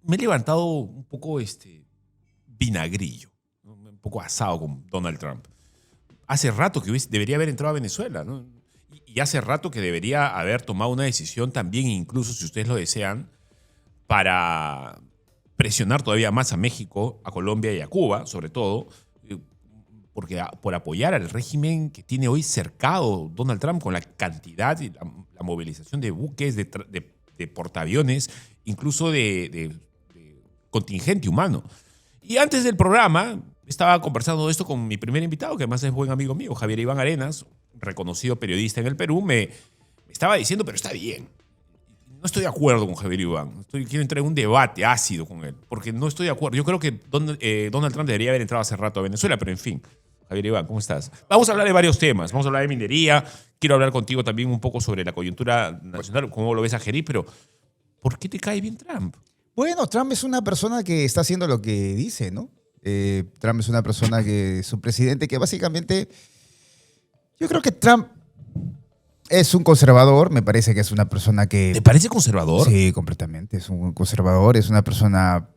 me he levantado un poco vinagrillo, ¿no? Un poco asado con Donald Trump. Hace rato que debería haber entrado a Venezuela, ¿no? Y hace rato que debería haber tomado una decisión también, incluso si ustedes lo desean, para presionar todavía más a México, a Colombia y a Cuba, sobre todo, porque por apoyar al régimen que tiene hoy cercado Donald Trump con la cantidad y la movilización de buques, de portaaviones, incluso de contingente humano. Y antes del programa estaba conversando esto con mi primer invitado, que además es buen amigo mío, Javier Iván Arenas, reconocido periodista en el Perú. Me estaba diciendo, pero está bien. No estoy de acuerdo con Javier Iván. Quiero entrar en un debate ácido con él, porque no estoy de acuerdo. Yo creo que Donald Trump debería haber entrado hace rato a Venezuela, pero en fin. Javier Iván, ¿cómo estás? Vamos a hablar de varios temas. Vamos a hablar de minería. Quiero hablar contigo también un poco sobre la coyuntura nacional, cómo lo ves a Jerry, pero ¿por qué te cae bien Trump? Bueno, Trump es una persona que está haciendo lo que dice, ¿no? Trump es una persona que es un presidente que básicamente... Yo creo que Trump es un conservador, me parece que es una persona que... ¿Te parece conservador? Sí, completamente. Es un conservador, es una persona...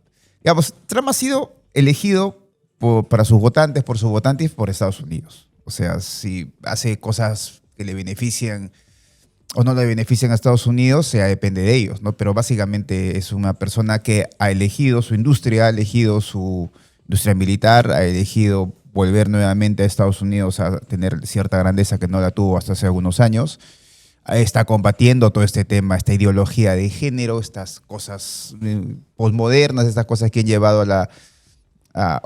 Digamos, Trump ha sido elegido por sus votantes por Estados Unidos. O sea, si hace cosas que le benefician o no le benefician a Estados Unidos, o sea, depende de ellos, ¿no? Pero básicamente es una persona que ha elegido su industria, ha elegido su industria militar, ha elegido volver nuevamente a Estados Unidos a tener cierta grandeza que no la tuvo hasta hace algunos años. Está combatiendo todo este tema, esta ideología de género, estas cosas posmodernas, estas cosas que han llevado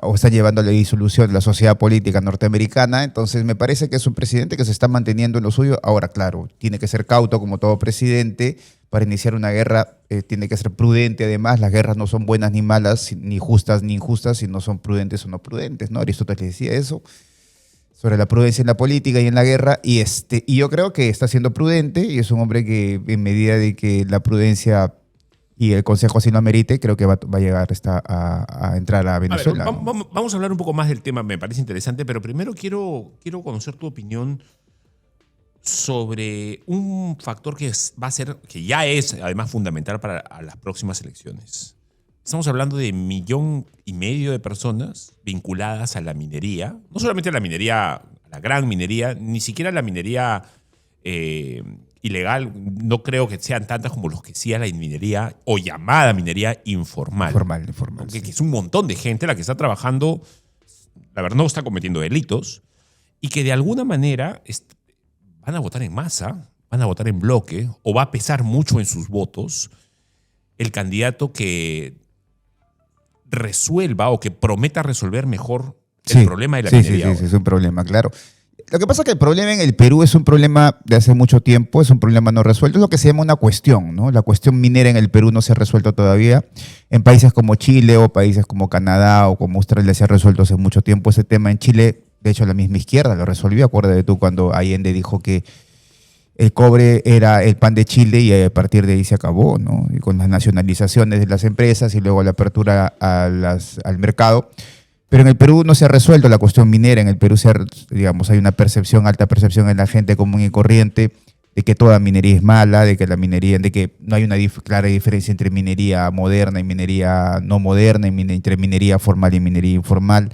o están llevando a la disolución de la sociedad política norteamericana. Entonces me parece que es un presidente que se está manteniendo en lo suyo. Ahora, claro, tiene que ser cauto como todo presidente. Para iniciar una guerra tiene que ser prudente. Además, las guerras no son buenas ni malas, ni justas ni injustas, sino son prudentes o no prudentes, ¿no? Aristóteles decía eso, sobre la prudencia en la política y en la guerra. Y yo creo que está siendo prudente y es un hombre que, en medida de que la prudencia y el Consejo así lo amerite, creo que va a llegar a entrar a Venezuela. A ver, vamos a hablar un poco más del tema, me parece interesante, pero primero quiero conocer tu opinión sobre un factor que va a ser, que ya es además fundamental para las próximas elecciones. Estamos hablando de 1,5 millones de personas vinculadas a la minería, no solamente a la minería, a la gran minería, ni siquiera a la minería ilegal. No creo que sean tantas como los que sí a la minería o llamada minería informal. Informal. Que es un montón de gente la que está trabajando, la verdad no está cometiendo delitos y que de alguna manera van a votar en masa, van a votar en bloque o va a pesar mucho en sus votos el candidato que resuelva o que prometa resolver mejor el problema de la minería. Sí, es un problema, claro. Lo que pasa es que el problema en el Perú es un problema de hace mucho tiempo, es un problema no resuelto, es lo que se llama una cuestión, ¿no? La cuestión minera en el Perú no se ha resuelto todavía. En países como Chile o países como Canadá o como Australia se ha resuelto hace mucho tiempo ese tema. En Chile, de hecho, la misma izquierda lo resolvió. Acuérdate tú cuando Allende dijo que el cobre era el pan de Chile y a partir de ahí se acabó, ¿no? Y con las nacionalizaciones de las empresas y luego la apertura al mercado. Pero en el Perú no se ha resuelto la cuestión minera. En el Perú hay una alta percepción en la gente común y corriente de que toda minería es mala, de que no hay una clara diferencia entre minería moderna y minería no moderna, entre minería formal y minería informal.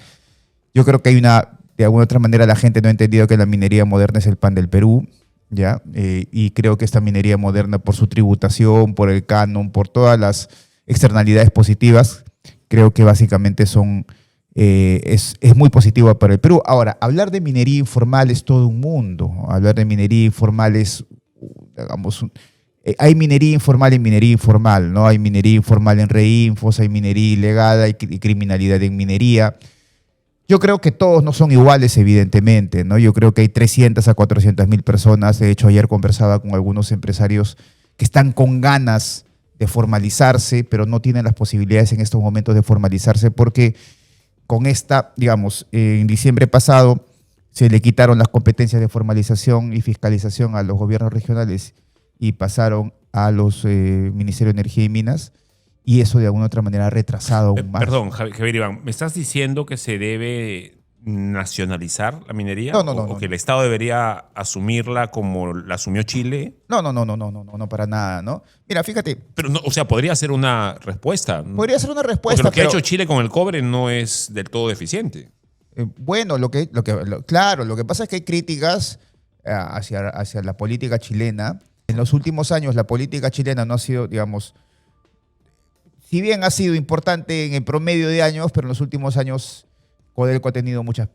Yo creo que de alguna otra manera la gente no ha entendido que la minería moderna es el pan del Perú, ¿ya? Y creo que esta minería moderna, por su tributación, por el canon, por todas las externalidades positivas, creo que básicamente es muy positivo para el Perú. Ahora, hablar de minería informal es todo un mundo. Hablar de minería informal es, digamos, hay minería informal y minería informal, ¿no? Hay minería informal en reinfos, hay minería ilegal, hay criminalidad en minería. Yo creo que todos no son iguales, evidentemente, ¿no? Yo creo que hay 300 a 400 mil personas. De hecho, ayer conversaba con algunos empresarios que están con ganas de formalizarse, pero no tienen las posibilidades en estos momentos de formalizarse porque con en diciembre pasado se le quitaron las competencias de formalización y fiscalización a los gobiernos regionales y pasaron a los Ministerios de Energía y Minas, y eso de alguna u otra manera ha retrasado aún más. Perdón, Javier Iván, ¿me estás diciendo que se debe nacionalizar la minería? No, no, no, ¿O no, que no. el Estado debería asumirla como la asumió Chile? No, no, no, no, no, no, no, no, para nada, ¿no? Mira, fíjate, Pero, no, o sea, podría ser una respuesta. podría ser una Porque respuesta, lo que ha pero hecho Chile con el cobre no es del todo deficiente. bueno, claro, lo que pasa es que hay críticas hacia la política chilena. En los últimos años la política chilena no ha sido, digamos, si bien ha sido importante en el promedio de años, pero en los últimos años Codelco ha tenido muchas,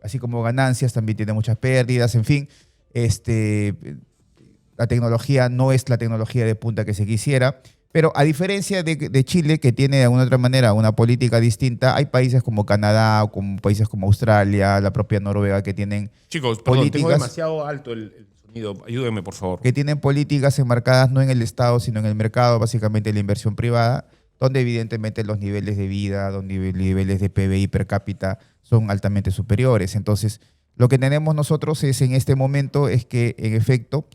así como ganancias, también tiene muchas pérdidas, en fin, este, la tecnología no es la tecnología de punta que se quisiera, pero a diferencia de Chile, que tiene de alguna otra manera una política distinta, hay países como Canadá o como países como Australia, la propia Noruega, que tienen Chicos, perdón, tengo políticas demasiado alto el sonido. Ayúdenme, por favor. que tienen políticas enmarcadas no en el Estado, sino en el mercado, básicamente en la inversión privada, donde evidentemente los niveles de vida, donde los niveles de PBI per cápita son altamente superiores. Entonces, lo que tenemos nosotros es en este momento es que, en efecto,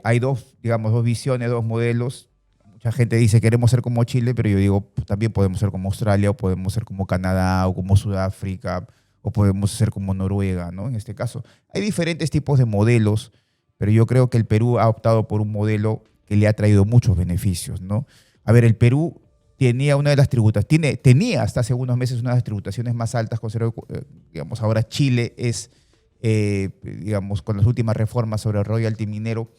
hay dos, digamos, dos visiones, dos modelos. Mucha gente dice queremos ser como Chile, pero yo digo también podemos ser como Australia, o podemos ser como Canadá, o como Sudáfrica, o podemos ser como Noruega, ¿no? En este caso. Hay diferentes tipos de modelos, pero yo creo que el Perú ha optado por un modelo que le ha traído muchos beneficios, ¿no? A ver, el Perú tenía una de las tenía hasta hace unos meses una de las tributaciones más altas, digamos, ahora Chile es, digamos, con las últimas reformas sobre el royalty minero,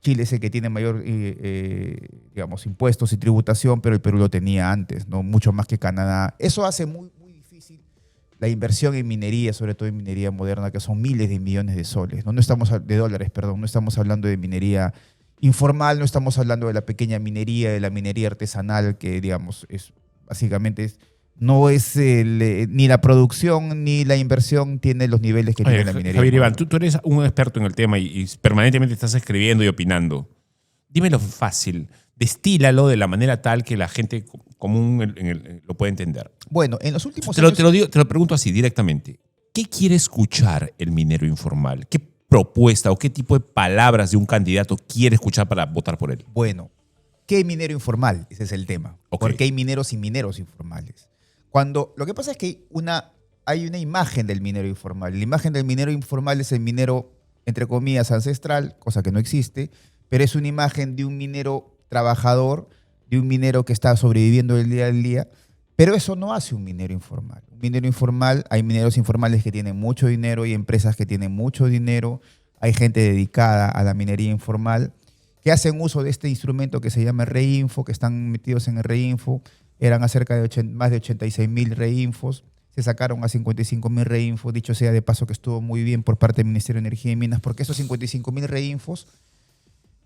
Chile es el que tiene mayor, digamos, impuestos y tributación, pero el Perú lo tenía antes, ¿no? Mucho más que Canadá. Eso hace muy, muy difícil la inversión en minería, sobre todo en minería moderna, que son miles de millones de soles, ¿no? No estamos de dólares, perdón, no estamos hablando de minería informal, no estamos hablando de la pequeña minería, de la minería artesanal, que, digamos, es básicamente no es ni la producción ni la inversión tiene los niveles que Oye, tiene la minería Javier Iván, moderna. tú eres un experto en el tema y permanentemente estás escribiendo y opinando. Dímelo fácil, destílalo de la manera tal que la gente común lo pueda entender. Bueno, en los últimos Te lo, años... te lo digo, te lo pregunto así directamente. ¿Qué quiere escuchar el minero informal? ¿Qué propuesta o qué tipo de palabras de un candidato quiere escuchar para votar por él? Bueno, ¿qué minero informal? Ese es el tema. Ok. Porque hay mineros y mineros informales. Lo que pasa es que hay una imagen del minero informal. La imagen del minero informal es el minero, entre comillas, ancestral, cosa que no existe, pero es una imagen de un minero trabajador, de un minero que está sobreviviendo del día al día, pero eso no hace un minero informal. Un minero informal, hay mineros informales que tienen mucho dinero, hay empresas que tienen mucho dinero, hay gente dedicada a la minería informal que hacen uso de este instrumento que se llama Reinfo, que están metidos en el Reinfo. Eran acerca de más de 86.000 reinfos, se sacaron a 55.000 reinfos, dicho sea de paso que estuvo muy bien por parte del Ministerio de Energía y Minas, porque esos 55.000 reinfos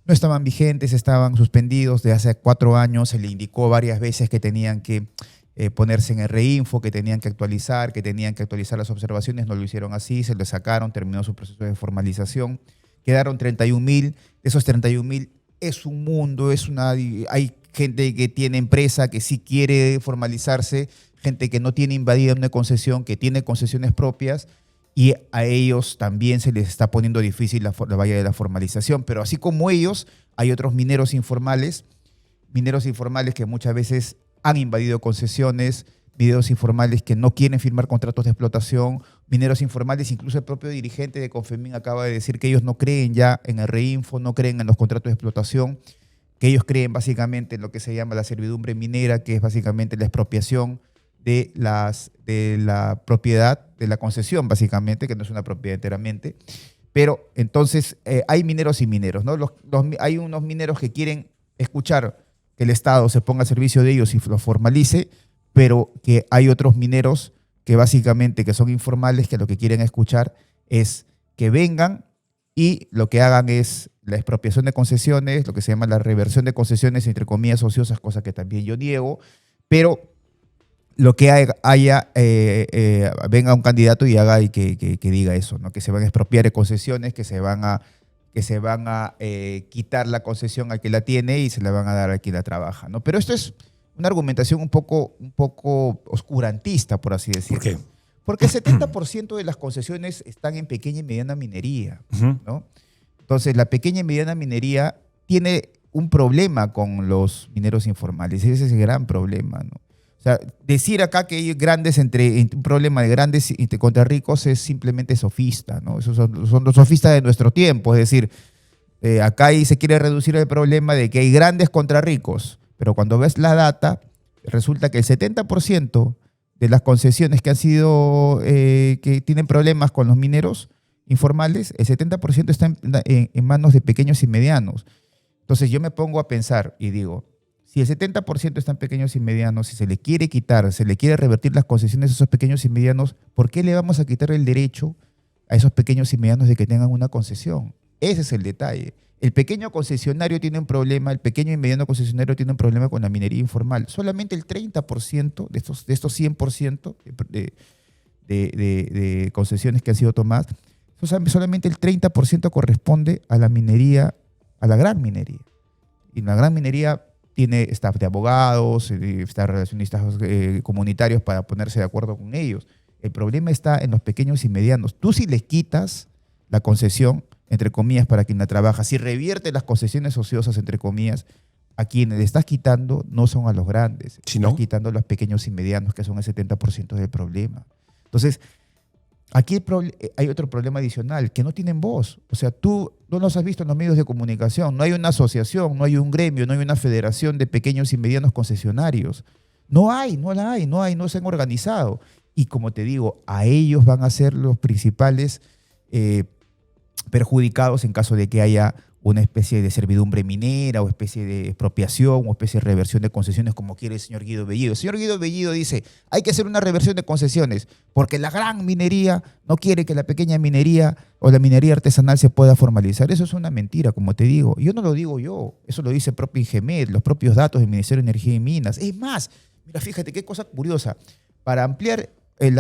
no estaban vigentes, estaban suspendidos de hace 4 años, se le indicó varias veces que tenían que ponerse en el reinfo, que tenían que actualizar las observaciones, no lo hicieron así, se lo sacaron, terminó su proceso de formalización, quedaron 31.000, de esos 31.000 es un mundo, hay gente que tiene empresa, que sí quiere formalizarse, gente que no tiene invadida una concesión, que tiene concesiones propias, y a ellos también se les está poniendo difícil la valla de la formalización. Pero así como ellos, hay otros mineros informales que muchas veces han invadido concesiones, mineros informales que no quieren firmar contratos de explotación, mineros informales, incluso el propio dirigente de Confemín acaba de decir que ellos no creen ya en el Reinfo, no creen en los contratos de explotación, que ellos creen básicamente en lo que se llama la servidumbre minera, que es básicamente la expropiación de la propiedad, de la concesión básicamente, que no es una propiedad enteramente. Pero entonces hay mineros y mineros, ¿no? Hay unos mineros que quieren escuchar que el Estado se ponga a servicio de ellos y lo formalice, pero que hay otros mineros que básicamente que son informales, que lo que quieren escuchar es que vengan y lo que hagan es la expropiación de concesiones, lo que se llama la reversión de concesiones, entre comillas, ociosas, cosa que también yo niego, pero lo que venga un candidato y haga y que diga eso, ¿no? Que se van a expropiar de concesiones, que se van a quitar la concesión al que la tiene y se la van a dar al que la trabaja, ¿no? Pero esto es una argumentación un poco oscurantista, por así decirlo. ¿Por qué? Porque el 70% de las concesiones están en pequeña y mediana minería, ¿no? Entonces, la pequeña y mediana minería tiene un problema con los mineros informales. Ese es el gran problema, ¿no? O O sea, decir acá que hay un problema de grandes contra ricos es simplemente sofista, ¿no? Esos son los sofistas de nuestro tiempo. Es decir, acá ahí se quiere reducir el problema de que hay grandes contra ricos, pero cuando ves la data, resulta que el 70% de las concesiones que han sido, que tienen problemas con los mineros informales, el 70% está en manos de pequeños y medianos. Entonces yo me pongo a pensar y digo, si el 70% están pequeños y medianos, si se le quiere quitar, se le quiere revertir las concesiones a esos pequeños y medianos, ¿por qué le vamos a quitar el derecho a esos pequeños y medianos de que tengan una concesión? Ese es el detalle. El pequeño concesionario tiene un problema, el pequeño y mediano concesionario tiene un problema con la minería informal. Solamente el 30% de estos 100% de concesiones que han sido tomadas, solamente el 30% corresponde a la minería, a la gran minería. Y la gran minería tiene staff de abogados, staff relacionistas comunitarios para ponerse de acuerdo con ellos. El problema está en los pequeños y medianos. Tú si les quitas la concesión, entre comillas, para quien la trabaja, si revierte las concesiones ociosas, entre comillas, a quienes le estás quitando no son a los grandes, ¿Sí, no? estás quitando a los pequeños y medianos, que son el 70% del problema. Entonces, aquí hay otro problema adicional, que no tienen voz. O sea, tú no los has visto en los medios de comunicación. No hay una asociación, no hay un gremio, no hay una federación de pequeños y medianos concesionarios. No se han organizado. Y como te digo, a ellos van a ser los principales perjudicados en caso de que haya una especie de servidumbre minera o especie de expropiación o especie de reversión de concesiones como quiere el señor Guido Bellido. El señor Guido Bellido dice, hay que hacer una reversión de concesiones porque la gran minería no quiere que la pequeña minería o la minería artesanal se pueda formalizar. Eso es una mentira, como te digo. Yo no lo digo yo, eso lo dice el propio INGEMET, los propios datos del Ministerio de Energía y Minas. Es más, mira, fíjate qué cosa curiosa. Para ampliar el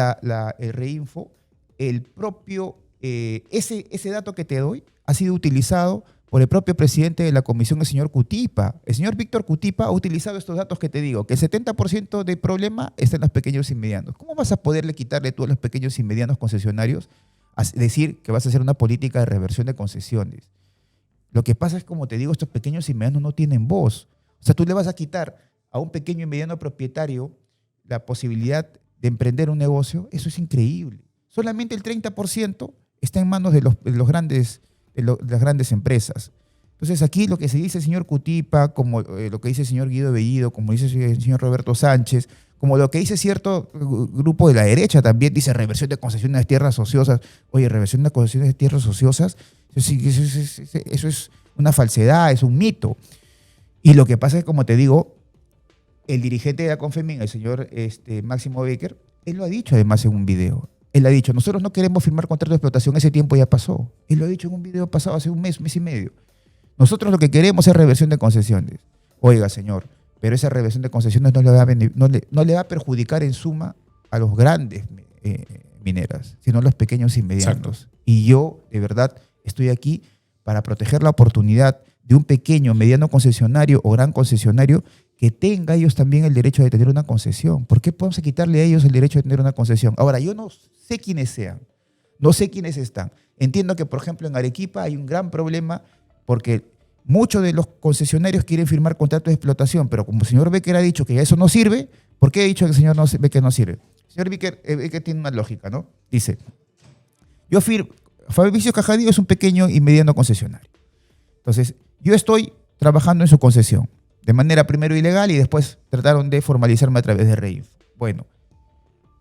reinfo, el propio, ese dato que te doy ha sido utilizado por el propio presidente de la comisión, el señor Cutipa. El señor Víctor Cutipa ha utilizado estos datos que te digo, que el 70% del problema está en los pequeños y medianos. ¿Cómo vas a poderle quitarle tú a los pequeños y medianos concesionarios a decir que vas a hacer una política de reversión de concesiones? Lo que pasa es, como te digo, estos pequeños y medianos no tienen voz. O sea, tú le vas a quitar a un pequeño y mediano propietario la posibilidad de emprender un negocio. Eso es increíble. Solamente el 30% está en manos de las grandes empresas. Entonces aquí lo que se dice el señor Cutipa, como lo que dice el señor Guido Bellido, como dice el señor Roberto Sánchez, como lo que dice cierto grupo de la derecha también, dice reversión de concesiones de tierras ociosas. Oye, reversión de concesiones de tierras ociosas, eso es una falsedad, es un mito. Y lo que pasa es, como te digo, el dirigente de la Confemin, el señor Máximo Becker, él lo ha dicho además en un video. Él ha dicho, nosotros no queremos firmar contrato de explotación, ese tiempo ya pasó. Él lo ha dicho en un video pasado hace un mes y medio. Nosotros lo que queremos es reversión de concesiones. Oiga, señor, pero esa reversión de concesiones no le va a perjudicar en suma a los grandes mineras, sino a los pequeños y medianos. Exacto. Y yo, de verdad, estoy aquí para proteger la oportunidad de un pequeño, mediano concesionario o gran concesionario que tenga ellos también el derecho de tener una concesión. ¿Por qué podemos quitarle a ellos el derecho de tener una concesión? Ahora, yo no sé quiénes sean, no sé quiénes están. Entiendo que, por ejemplo, en Arequipa hay un gran problema porque muchos de los concesionarios quieren firmar contratos de explotación, pero como el señor Becker ha dicho que eso no sirve, ¿por qué ha dicho que el señor Becker no sirve? El señor Becker tiene una lógica, ¿no? Dice, Fabricio Cajadillo es un pequeño y mediano concesionario. Entonces, yo estoy trabajando en su concesión, de manera primero ilegal y después trataron de formalizarme a través de REINF. Bueno,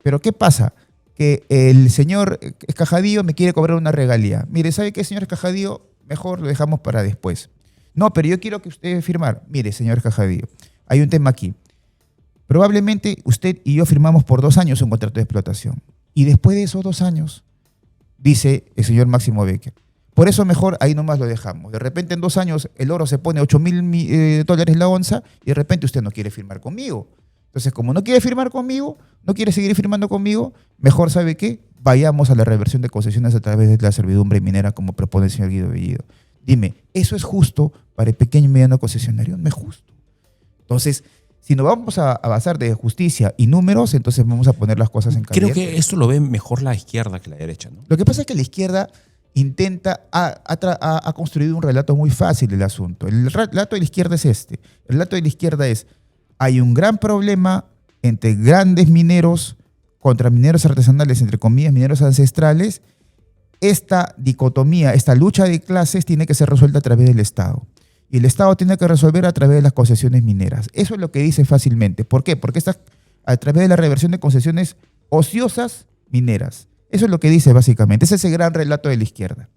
pero ¿qué pasa? Que el señor Escajadillo me quiere cobrar una regalía. Mire, ¿sabe qué, señor Escajadillo? Mejor lo dejamos para después. No, pero yo quiero que usted firmar. Mire, señor Escajadillo, hay un tema aquí. Probablemente usted y yo firmamos por 2 años un contrato de explotación. Y después de esos 2 años, dice el señor Máximo Becker, por eso mejor ahí nomás lo dejamos. De repente en 2 años el oro se pone $8,000 la onza y de repente usted no quiere firmar conmigo. Entonces, como no quiere firmar conmigo, no quiere seguir firmando conmigo, mejor, ¿sabe qué? Vayamos a la reversión de concesiones a través de la servidumbre minera como propone el señor Guido Bellido. Dime, ¿eso es justo para el pequeño y mediano concesionario? No es justo. Entonces, si nos vamos a basar de justicia y números, entonces vamos a poner las cosas en caliente. Creo que esto lo ve mejor la izquierda que la derecha, ¿no? Lo que pasa es que la izquierda ha construido un relato muy fácil del asunto. El relato de la izquierda es este. El relato de la izquierda es, hay un gran problema entre grandes mineros contra mineros artesanales, entre comillas, mineros ancestrales, esta dicotomía, esta lucha de clases tiene que ser resuelta a través del Estado. Y el Estado tiene que resolver a través de las concesiones mineras. Eso es lo que dice fácilmente. ¿Por qué? Porque a través de la reversión de concesiones ociosas mineras. Eso es lo que dice básicamente. Ese es el gran relato de la izquierda.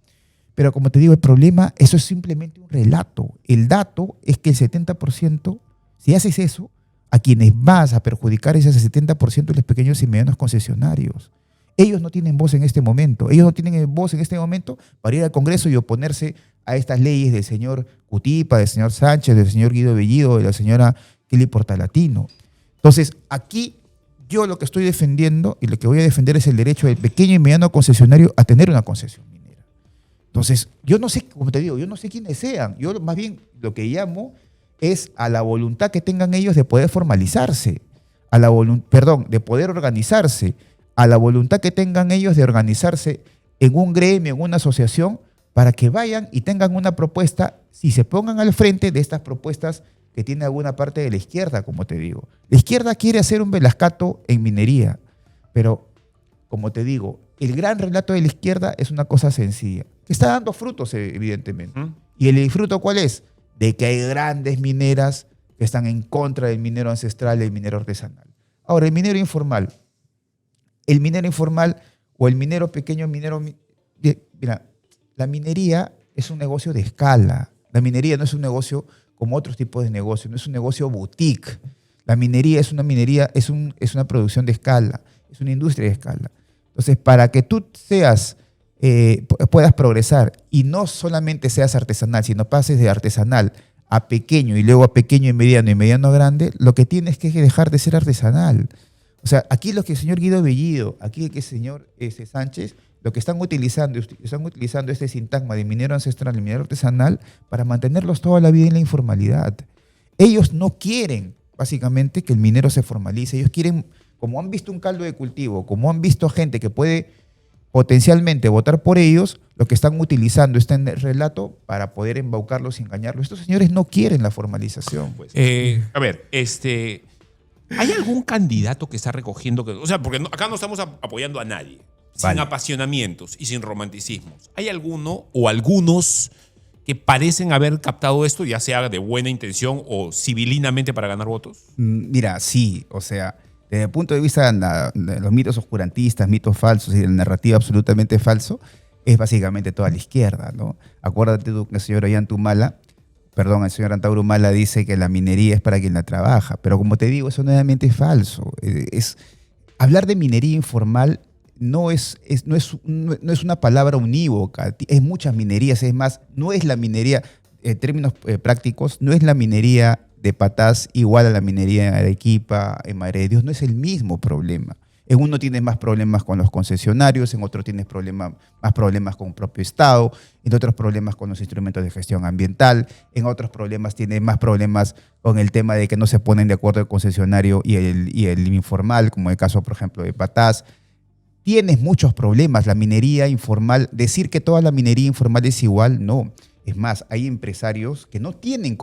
Pero como te digo, el problema, eso es simplemente un relato. El dato es que el 70%, si haces eso, a quienes vas a perjudicar es ese 70% de los pequeños y medianos concesionarios. Ellos no tienen voz en este momento. Ellos no tienen voz en este momento para ir al Congreso y oponerse a estas leyes del señor Cutipa, del señor Sánchez, del señor Guido Bellido, de la señora Kelly Portalatino. Entonces, aquí yo lo que estoy defendiendo y lo que voy a defender es el derecho del pequeño y mediano concesionario a tener una concesión minera. Entonces, yo no sé, como te digo, yo no sé quiénes sean. Yo más bien lo que llamo es a la voluntad que tengan ellos de poder formalizarse, de poder organizarse, a la voluntad que tengan ellos de organizarse en un gremio, en una asociación, para que vayan y tengan una propuesta, si se pongan al frente de estas propuestas que tiene alguna parte de la izquierda, como te digo. La izquierda quiere hacer un Velascato en minería, pero, como te digo, el gran relato de la izquierda es una cosa sencilla, que está dando frutos, evidentemente. ¿Y el fruto cuál es? De que hay grandes mineras que están en contra del minero ancestral y del minero artesanal. Ahora, el minero informal o el minero pequeño, mira, la minería es un negocio de escala. La minería no es un negocio como otros tipos de negocios, no es un negocio boutique. La minería es una producción de escala, es una industria de escala. Entonces, para que tú puedas progresar y no solamente seas artesanal, sino pases de artesanal a pequeño y luego a pequeño y mediano a grande, lo que tienes que dejar de ser artesanal. O sea, aquí lo que el señor Guido Bellido, aquí que el señor Sánchez, lo que están utilizando este sintagma de minero ancestral y minero artesanal para mantenerlos toda la vida en la informalidad. Ellos no quieren, básicamente, que el minero se formalice. Ellos quieren, como han visto un caldo de cultivo, como han visto gente que puede potencialmente votar por ellos, lo que están utilizando este relato para poder embaucarlos y engañarlos. Estos señores no quieren la formalización. Pues. A ver, ¿hay algún candidato que está recogiendo? O sea, porque acá no estamos apoyando a nadie. Sin apasionamientos y sin romanticismos. ¿Hay alguno o algunos que parecen haber captado esto, ya sea de buena intención o civilinamente para ganar votos? Mira, sí. O sea, desde el punto de vista de los mitos oscurantistas, mitos falsos y de la narrativa absolutamente falso, es básicamente toda la izquierda, ¿no? Acuérdate tú que el señor el señor Antauro Humala dice que la minería es para quien la trabaja. Pero como te digo, eso nuevamente es falso. Hablar de minería informal no es una palabra unívoca, es muchas minerías, es más, no es la minería, en términos prácticos, no es la minería de Patás igual a la minería en Arequipa, en Madre de Dios, no es el mismo problema. En uno tienes más problemas con los concesionarios, en otro tienes más problemas con el propio Estado, en otros problemas con los instrumentos de gestión ambiental, en otros problemas tienes más problemas con el tema de que no se ponen de acuerdo el concesionario y el informal, como el caso, por ejemplo, de Patás. Tienes muchos problemas. La minería informal, decir que toda la minería informal es igual, no. Es más, hay empresarios que no tienen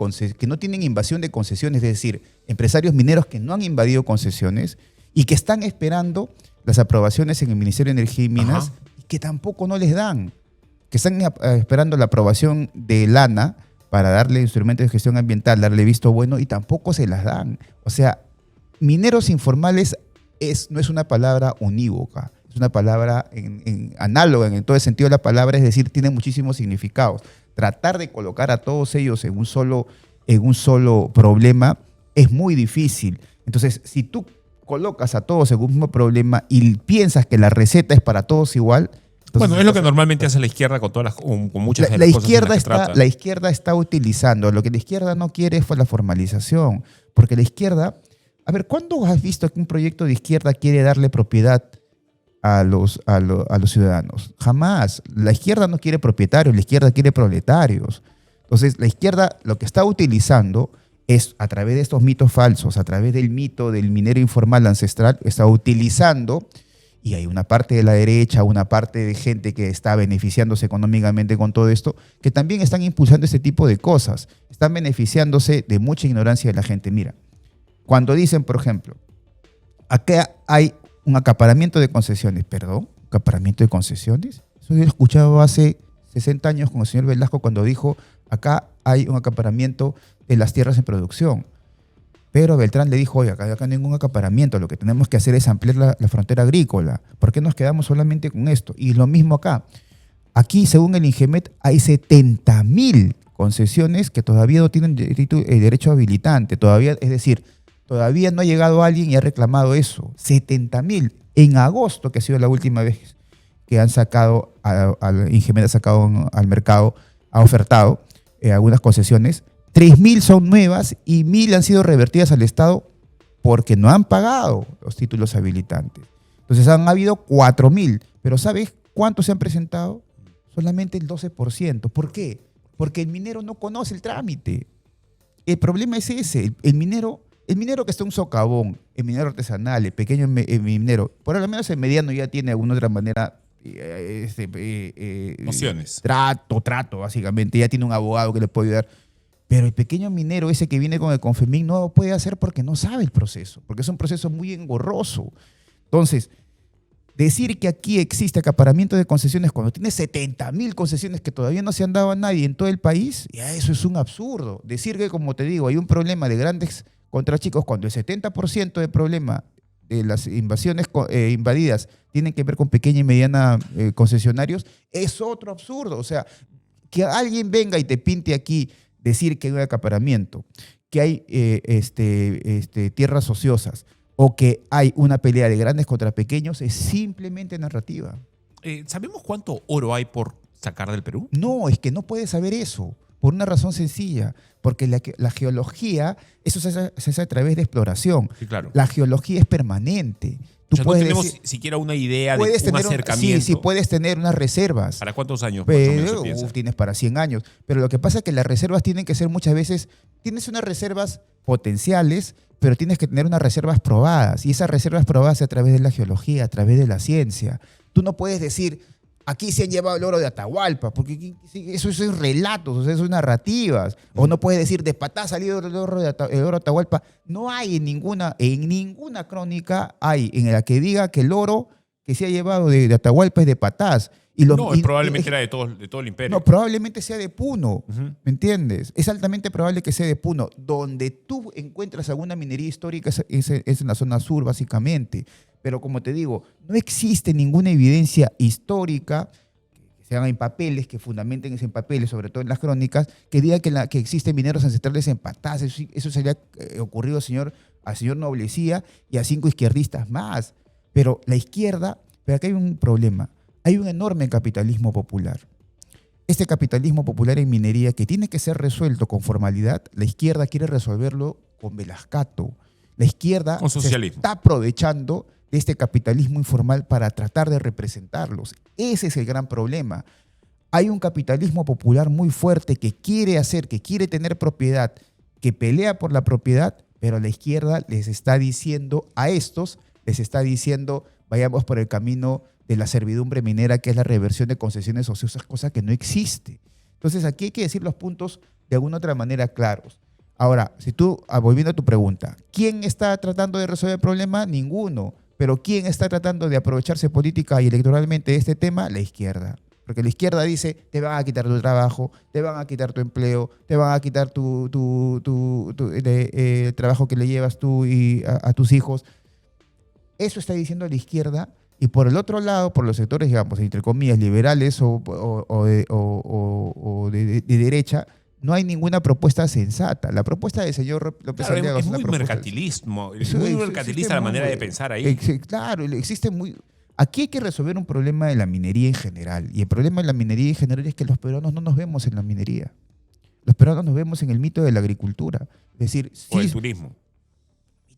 invasión de concesiones, es decir, empresarios mineros que no han invadido concesiones y que están esperando las aprobaciones en el Ministerio de Energía y Minas y que tampoco no les dan, que están esperando la aprobación de Lana para darle instrumentos de gestión ambiental, darle visto bueno y tampoco se las dan. O sea, mineros informales no es una palabra unívoca. Es una palabra análoga en todo el sentido de la palabra, es decir, tiene muchísimos significados. Tratar de colocar a todos ellos en un solo problema es muy difícil. Entonces, si tú colocas a todos en un mismo problema y piensas que la receta es para todos igual... Bueno, es lo que normalmente hace la izquierda con muchas de las cosas en las que trata. La izquierda está utilizando, lo que la izquierda no quiere fue la formalización, porque la izquierda... A ver, ¿cuándo has visto que un proyecto de izquierda quiere darle propiedad a los ciudadanos? Jamás. La izquierda no quiere propietarios, la izquierda quiere proletarios. Entonces, la izquierda lo que está utilizando es, a través de estos mitos falsos, a través del mito del minero informal ancestral, está utilizando, y hay una parte de la derecha, una parte de gente que está beneficiándose económicamente con todo esto, que también están impulsando este tipo de cosas. Están beneficiándose de mucha ignorancia de la gente. Mira, cuando dicen, por ejemplo, acá hay un acaparamiento de concesiones. ¿Perdón? ¿Acaparamiento de concesiones? Eso yo he escuchado hace 60 años con el señor Velasco cuando dijo, acá hay un acaparamiento de las tierras en producción. Pero Beltrán le dijo, oye, acá no hay ningún acaparamiento, lo que tenemos que hacer es ampliar la frontera agrícola. ¿Por qué nos quedamos solamente con esto? Y lo mismo acá. Aquí, según el INGEMET, hay 70.000 concesiones que todavía no tienen derecho habilitante. Todavía, es decir, todavía no ha llegado alguien y ha reclamado eso. 70.000. En agosto, que ha sido la última vez que han sacado, al INGEMET ha sacado al mercado, ha ofertado algunas concesiones, 3.000 son nuevas y 1.000 han sido revertidas al Estado porque no han pagado los títulos habilitantes. Entonces han habido 4.000, pero ¿sabes cuántos se han presentado? Solamente el 12%. ¿Por qué? Porque el minero no conoce el trámite. El problema es ese. El minero que está en un socavón, el minero artesanal, el pequeño minero, por lo menos el mediano ya tiene de alguna otra manera nociones. Trato, básicamente. Ya tiene un abogado que le puede ayudar. Pero el pequeño minero, ese que viene con el Confemín, no lo puede hacer porque no sabe el proceso, porque es un proceso muy engorroso. Entonces, decir que aquí existe acaparamiento de concesiones cuando tiene 70.000 concesiones que todavía no se han dado a nadie en todo el país, ya eso es un absurdo. Decir que, como te digo, hay un problema de grandes contra chicos cuando el 70% del problema de las invasiones invadidas tienen que ver con pequeña y mediana concesionarios, es otro absurdo. O sea, que alguien venga y te pinte aquí decir que hay un acaparamiento, que hay tierras ociosas o que hay una pelea de grandes contra pequeños es simplemente narrativa. ¿Sabemos cuánto oro hay por sacar del Perú? No, es que no puedes saber eso, por una razón sencilla, porque la geología, eso se hace a través de exploración. Sí, claro. La geología es permanente. O sea, no tenemos siquiera una idea de un acercamiento. Sí, puedes tener unas reservas. ¿Para cuántos años? Pero, tienes para 100 años. Pero lo que pasa es que las reservas tienen que ser muchas veces, tienes unas reservas potenciales, pero tienes que tener unas reservas probadas. Y esas reservas probadas a través de la geología, a través de la ciencia. Tú no puedes decir, aquí se han llevado el oro de Atahualpa, porque eso es relatos, o sea, eso es narrativas. O no puedes decir, de Patá ha salido el oro de Atahualpa. No hay en ninguna crónica hay en la que diga que el oro que se ha llevado de Atahualpa es de Patás. Probablemente era de todo el imperio. No, probablemente sea de Puno, Uh-huh. ¿me entiendes? Es altamente probable que sea de Puno. Donde tú encuentras alguna minería histórica es en la zona sur, básicamente. Pero como te digo, no existe ninguna evidencia histórica que se haga en papeles, que fundamenten eso en papeles, sobre todo en las crónicas, que diga que existen mineros ancestrales en Patás. Eso se le ha ocurrido al señor Noblecía y a 5 izquierdistas más. Pero acá hay un problema. Hay un enorme capitalismo popular. Este capitalismo popular en minería que tiene que ser resuelto con formalidad, la izquierda quiere resolverlo con Velascato. La izquierda se está aprovechando de este capitalismo informal para tratar de representarlos. Ese es el gran problema. Hay un capitalismo popular muy fuerte que quiere tener propiedad, que pelea por la propiedad, pero la izquierda les está diciendo vayamos por el camino de la servidumbre minera, que es la reversión de concesiones ociosas, cosa que no existe. Entonces aquí hay que decir los puntos de alguna otra manera claros. Ahora, volviendo a tu pregunta, ¿quién está tratando de resolver el problema? Ninguno. Pero ¿quién está tratando de aprovecharse política y electoralmente de este tema? La izquierda. Porque la izquierda dice, te van a quitar tu trabajo, te van a quitar tu empleo, te van a quitar el trabajo que le llevas tú y a tus hijos. Eso está diciendo la izquierda. Y por el otro lado, por los sectores, digamos, entre comillas, liberales o de derecha, no hay ninguna propuesta sensata. La propuesta del señor López Aliaga es muy mercantilismo. Es muy mercantilista la manera de pensar ahí. Claro, existe muy... Aquí hay que resolver un problema de la minería en general. Y el problema de la minería en general es que los peruanos no nos vemos en la minería. Los peruanos nos vemos en el mito de la agricultura. Es decir, o el turismo.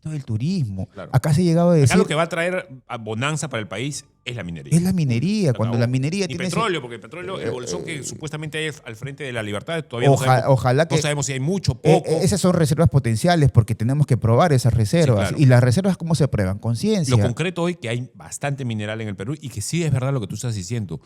Del turismo. Claro. Acá se ha llegado a decir... Acá lo que va a traer bonanza para el país es la minería. Es la minería. Cuando la minería tiene... petróleo, porque el petróleo, el bolsón que supuestamente hay al frente de la libertad, todavía no sabemos si hay mucho, poco. Esas son reservas potenciales porque tenemos que probar esas reservas. Sí, claro. ¿Y las reservas cómo se prueban? Con ciencia. Lo concreto hoy que hay bastante mineral en el Perú y que sí es verdad lo que tú estás diciendo.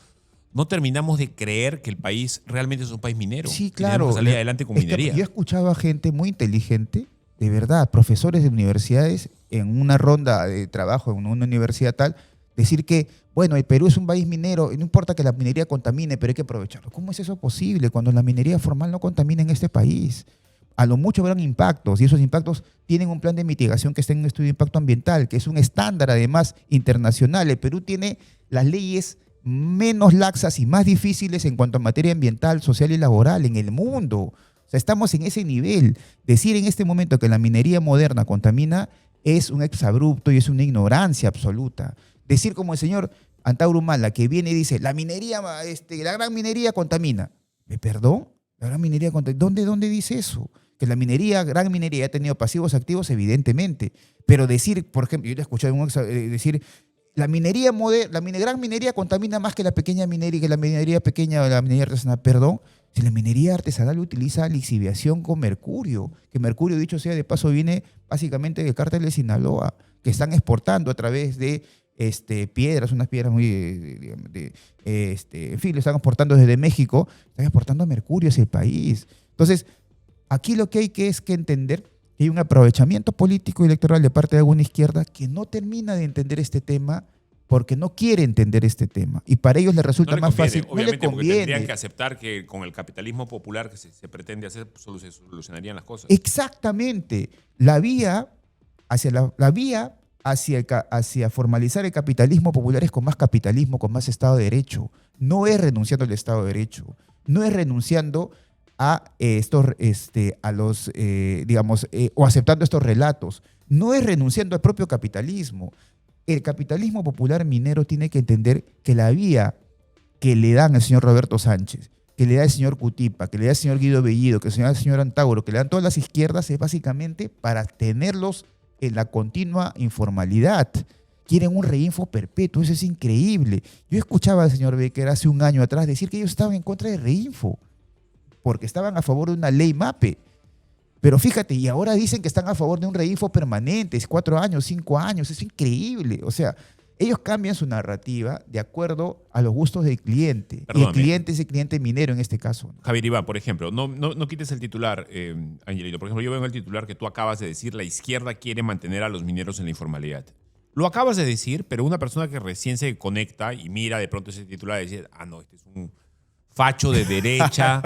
No terminamos de creer que el país realmente es un país minero. Sí, claro. Tenemos que salir adelante con minería. Yo he escuchado a gente muy inteligente, de verdad, profesores de universidades, en una ronda de trabajo en una universidad tal, decir que, bueno, el Perú es un país minero, y no importa que la minería contamine, pero hay que aprovecharlo. ¿Cómo es eso posible cuando la minería formal no contamina en este país? A lo mucho habrán impactos, y esos impactos tienen un plan de mitigación que está en un estudio de impacto ambiental, que es un estándar además internacional. El Perú tiene las leyes menos laxas y más difíciles en cuanto a materia ambiental, social y laboral en el mundo. O sea, estamos en ese nivel. Decir en este momento que la minería moderna contamina es un exabrupto y es una ignorancia absoluta. Decir como el señor Antauro Humala, que viene y dice, la minería, la gran minería contamina. ¿Me perdón? ¿La gran minería contamina? ¿Dónde dice eso? Que la minería, gran minería, ha tenido pasivos activos, evidentemente. Pero decir, por ejemplo, yo le he escuchado decir, la minería gran minería contamina más que la pequeña minería, que la minería pequeña o la minería artesanal. Perdón, si la minería artesanal utiliza lixiviación con mercurio, que mercurio, dicho sea de paso, viene básicamente del cártel de Sinaloa, que están exportando a través de piedras, unas piedras muy, en fin, lo están exportando desde México, están exportando mercurio hacia el país. Entonces, aquí lo que hay es que entender que hay un aprovechamiento político y electoral de parte de alguna izquierda que no termina de entender este tema porque no quiere entender este tema. Y para ellos les resulta más fácil. Obviamente, no le porque tendrían que aceptar que con el capitalismo popular que se pretende hacer, se solucionarían las cosas. Exactamente. La vía hacia formalizar el capitalismo popular es con más capitalismo, con más Estado de Derecho. No es renunciando al Estado de Derecho. No es renunciando o aceptando estos relatos. No es renunciando al propio capitalismo. El capitalismo popular minero tiene que entender que la vía que le dan al señor Roberto Sánchez, que le da el señor Cutipa, que le da el señor Guido Bellido, que le da el señor Antauro, que le dan todas las izquierdas, es básicamente para tenerlos en la continua informalidad. Quieren un reinfo perpetuo, eso es increíble. Yo escuchaba al señor Becker hace un año atrás decir que ellos estaban en contra del reinfo, porque estaban a favor de una ley MAPE. Pero fíjate, y ahora dicen que están a favor de un reinfo permanente, es 4 años, 5 años, es increíble. O sea, ellos cambian su narrativa de acuerdo a los gustos del cliente. Perdóname. Y el cliente es el cliente minero en este caso. Javier Iván, por ejemplo, no quites el titular, Angelito. Por ejemplo, yo veo en el titular que tú acabas de decir, la izquierda quiere mantener a los mineros en la informalidad. Lo acabas de decir, pero una persona que recién se conecta y mira de pronto ese titular y dice, no, este es un facho de derecha,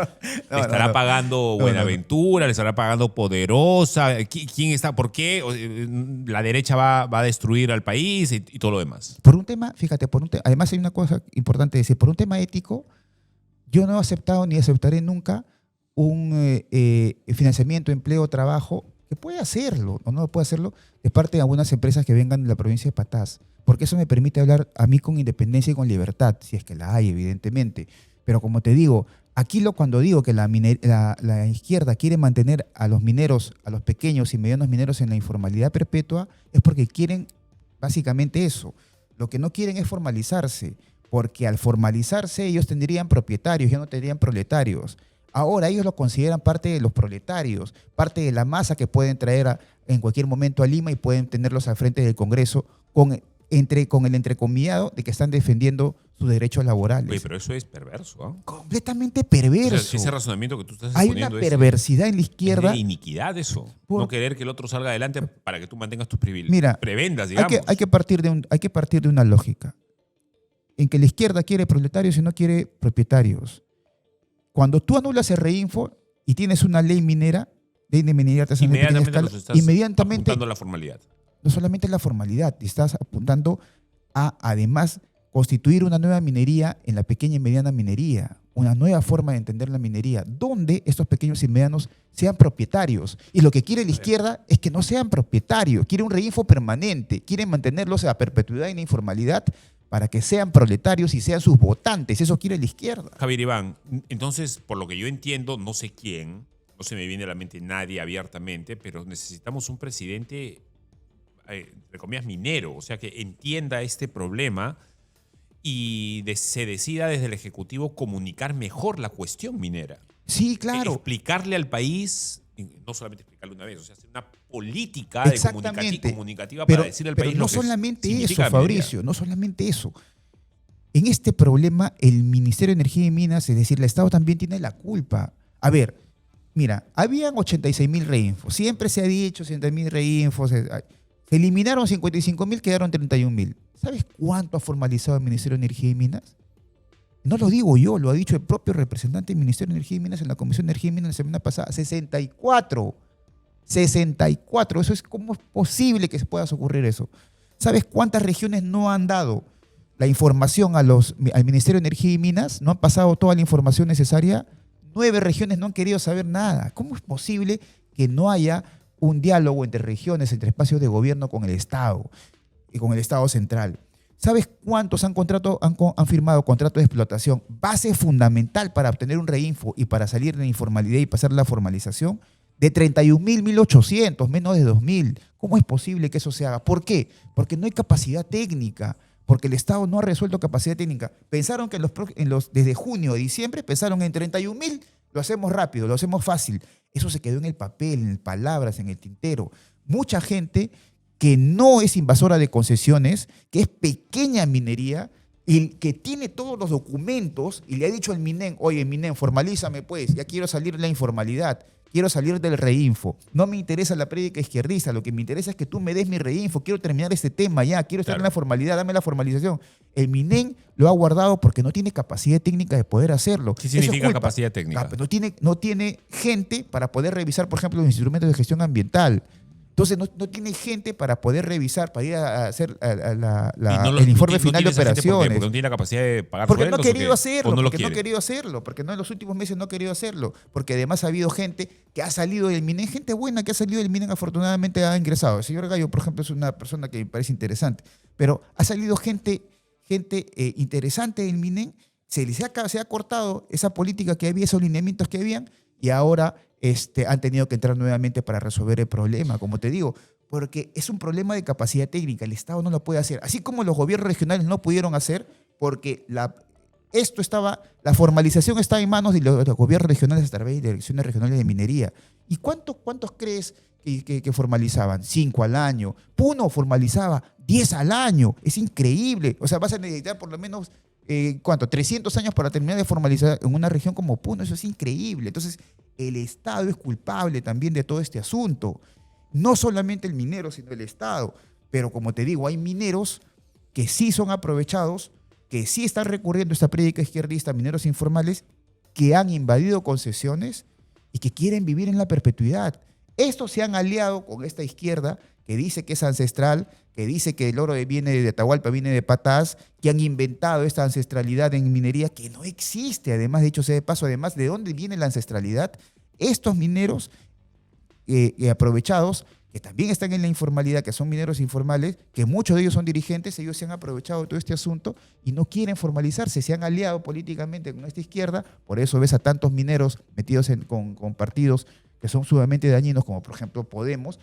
le estará pagando Buenaventura, le estará pagando Poderosa, ¿quién está? ¿Por qué la derecha va a destruir al país y todo lo demás? Por un tema, fíjate, además hay una cosa importante decir, por un tema ético, yo no he aceptado ni aceptaré nunca un financiamiento, empleo, trabajo, que puede hacerlo o no puede hacerlo, de parte de algunas empresas que vengan de la provincia de Patás, porque eso me permite hablar a mí con independencia y con libertad, si es que la hay, evidentemente. Pero como te digo, aquí cuando digo que la izquierda quiere mantener a los mineros, a los pequeños y medianos mineros en la informalidad perpetua, es porque quieren básicamente eso. Lo que no quieren es formalizarse, porque al formalizarse ellos tendrían propietarios, ya no tendrían proletarios. Ahora ellos lo consideran parte de los proletarios, parte de la masa que pueden traer en cualquier momento a Lima y pueden tenerlos al frente del Congreso con el entrecomillado de que están defendiendo sus derechos laborales. Oye, pero eso es perverso, ¿eh? Completamente perverso. O sea, ese razonamiento que tú estás exponiendo. Hay una perversidad en la izquierda. Es de iniquidad eso. No querer que el otro salga adelante para que tú mantengas tus privilegios. Prebendas, digamos. Hay que partir de una lógica. En que la izquierda quiere proletarios y no quiere propietarios. Cuando tú anulas el reinfo y tienes una ley minera, ley de minería artesanal, inmediatamente apuntando a la formalidad. No solamente la formalidad, estás apuntando a, además, constituir una nueva minería en la pequeña y mediana minería, una nueva forma de entender la minería, donde estos pequeños y medianos sean propietarios. Y lo que quiere la izquierda es que no sean propietarios, quiere un reinfo permanente, quiere mantenerlos a perpetuidad y la informalidad para que sean proletarios y sean sus votantes. Eso quiere la izquierda. Javier Iván, entonces, por lo que yo entiendo, no sé quién, no se me viene a la mente nadie abiertamente, pero necesitamos un presidente, entre comillas, minero, o sea, que entienda este problema y se decida desde el Ejecutivo comunicar mejor la cuestión minera. Sí, claro. Explicarle al país, no solamente explicarle una vez, o sea, hacer una política comunicativa para decirle al país no solamente eso, Fabricio, no solamente eso. En este problema, el Ministerio de Energía y Minas, es decir, el Estado también tiene la culpa. A ver, mira, habían 86.000 reinfos. Siempre se ha dicho 80.000 reinfos. Se eliminaron 55.000, quedaron 31.000. ¿Sabes cuánto ha formalizado el Ministerio de Energía y Minas? No lo digo yo, lo ha dicho el propio representante del Ministerio de Energía y Minas en la Comisión de Energía y Minas la semana pasada. 64. 64. Eso es, ¿cómo es posible que se pueda ocurrir eso? ¿Sabes cuántas regiones no han dado la información al Ministerio de Energía y Minas? ¿No han pasado toda la información necesaria? 9 regiones no han querido saber nada. ¿Cómo es posible que no haya un diálogo entre regiones, entre espacios de gobierno con el Estado y con el Estado central? ¿Sabes cuántos han firmado contratos de explotación? Base fundamental para obtener un reinfo y para salir de la informalidad y pasar a la formalización. De 31.000, 1.800, menos de 2.000. ¿Cómo es posible que eso se haga? ¿Por qué? Porque no hay capacidad técnica, porque el Estado no ha resuelto capacidad técnica. Pensaron que desde junio o diciembre, pensaron en 31.000, lo hacemos rápido, lo hacemos fácil. Eso se quedó en el papel, en palabras, en el tintero. Mucha gente que no es invasora de concesiones, que es pequeña minería y que tiene todos los documentos y le ha dicho al MINEN, oye, MINEN, formalízame pues, ya quiero salir de la informalidad. Quiero salir del reinfo. No me interesa la prédica izquierdista. Lo que me interesa es que tú me des mi reinfo. Quiero terminar este tema ya. Quiero estar en la formalidad. Dame la formalización. El MINEN lo ha guardado porque no tiene capacidad técnica de poder hacerlo. ¿Qué significa capacidad técnica? No tiene gente para poder revisar, por ejemplo, los instrumentos de gestión ambiental. Entonces no tiene gente para poder revisar, para ir a hacer el informe final de operaciones. Porque no tiene la capacidad de pagar porque sueldos. No ha querido hacerlo, no porque no ha querido hacerlo, porque no en los últimos meses no ha querido hacerlo, porque además ha habido gente que ha salido del MINEN, gente buena que ha salido del MINEN, afortunadamente ha ingresado. El señor Gallo, por ejemplo, es una persona que me parece interesante, pero ha salido gente interesante del MINEN, se ha cortado esa política que había, esos lineamientos que habían, y ahora han tenido que entrar nuevamente para resolver el problema, como te digo, porque es un problema de capacidad técnica, el Estado no lo puede hacer, así como los gobiernos regionales no pudieron hacer, porque la formalización está en manos de los gobiernos regionales a través de direcciones regionales de minería. ¿Y cuántos crees que formalizaban? 5 al año. Puno formalizaba 10 al año. Es increíble. O sea, vas a necesitar por lo menos, 300 años para terminar de formalizar en una región como Puno. Eso es increíble. Entonces, el Estado es culpable también de todo este asunto. No solamente el minero, sino el Estado. Pero como te digo, hay mineros que sí son aprovechados, que sí están recurriendo a esta prédica izquierdista, mineros informales, que han invadido concesiones y que quieren vivir en la perpetuidad. Estos se han aliado con esta izquierda que dice que es ancestral, que dice que el oro viene de Atahualpa, viene de Patás, que han inventado esta ancestralidad en minería que no existe. Además, de hecho sea de paso, además, ¿de dónde viene la ancestralidad? Estos mineros aprovechados, que también están en la informalidad, que son mineros informales, que muchos de ellos son dirigentes, ellos se han aprovechado de todo este asunto y no quieren formalizarse, se han aliado políticamente con esta izquierda, por eso ves a tantos mineros metidos con partidos que son sumamente dañinos, como por ejemplo Podemos,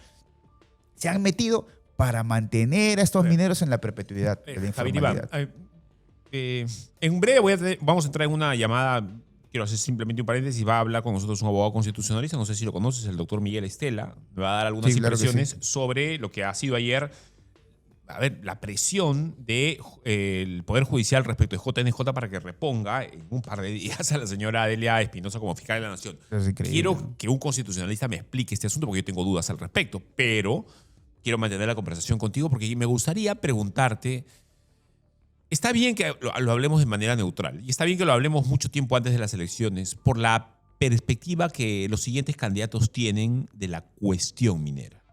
se han metido para mantener a estos mineros en la perpetuidad de la informalidad. Javier Iván, en breve vamos a entrar en una llamada. Quiero hacer simplemente un paréntesis. Va a hablar con nosotros un abogado constitucionalista, no sé si lo conoces, el doctor Miguel Estela. Me va a dar algunas impresiones sobre lo que ha sido ayer, la presión del Poder Judicial respecto de JNJ para que reponga en un par de días a la señora Adelia Espinosa como fiscal de la Nación. Quiero que un constitucionalista me explique este asunto porque yo tengo dudas al respecto, pero quiero mantener la conversación contigo porque me gustaría preguntarte. Está bien que lo hablemos de manera neutral y está bien que lo hablemos mucho tiempo antes de las elecciones por la perspectiva que los siguientes candidatos tienen de la cuestión minera.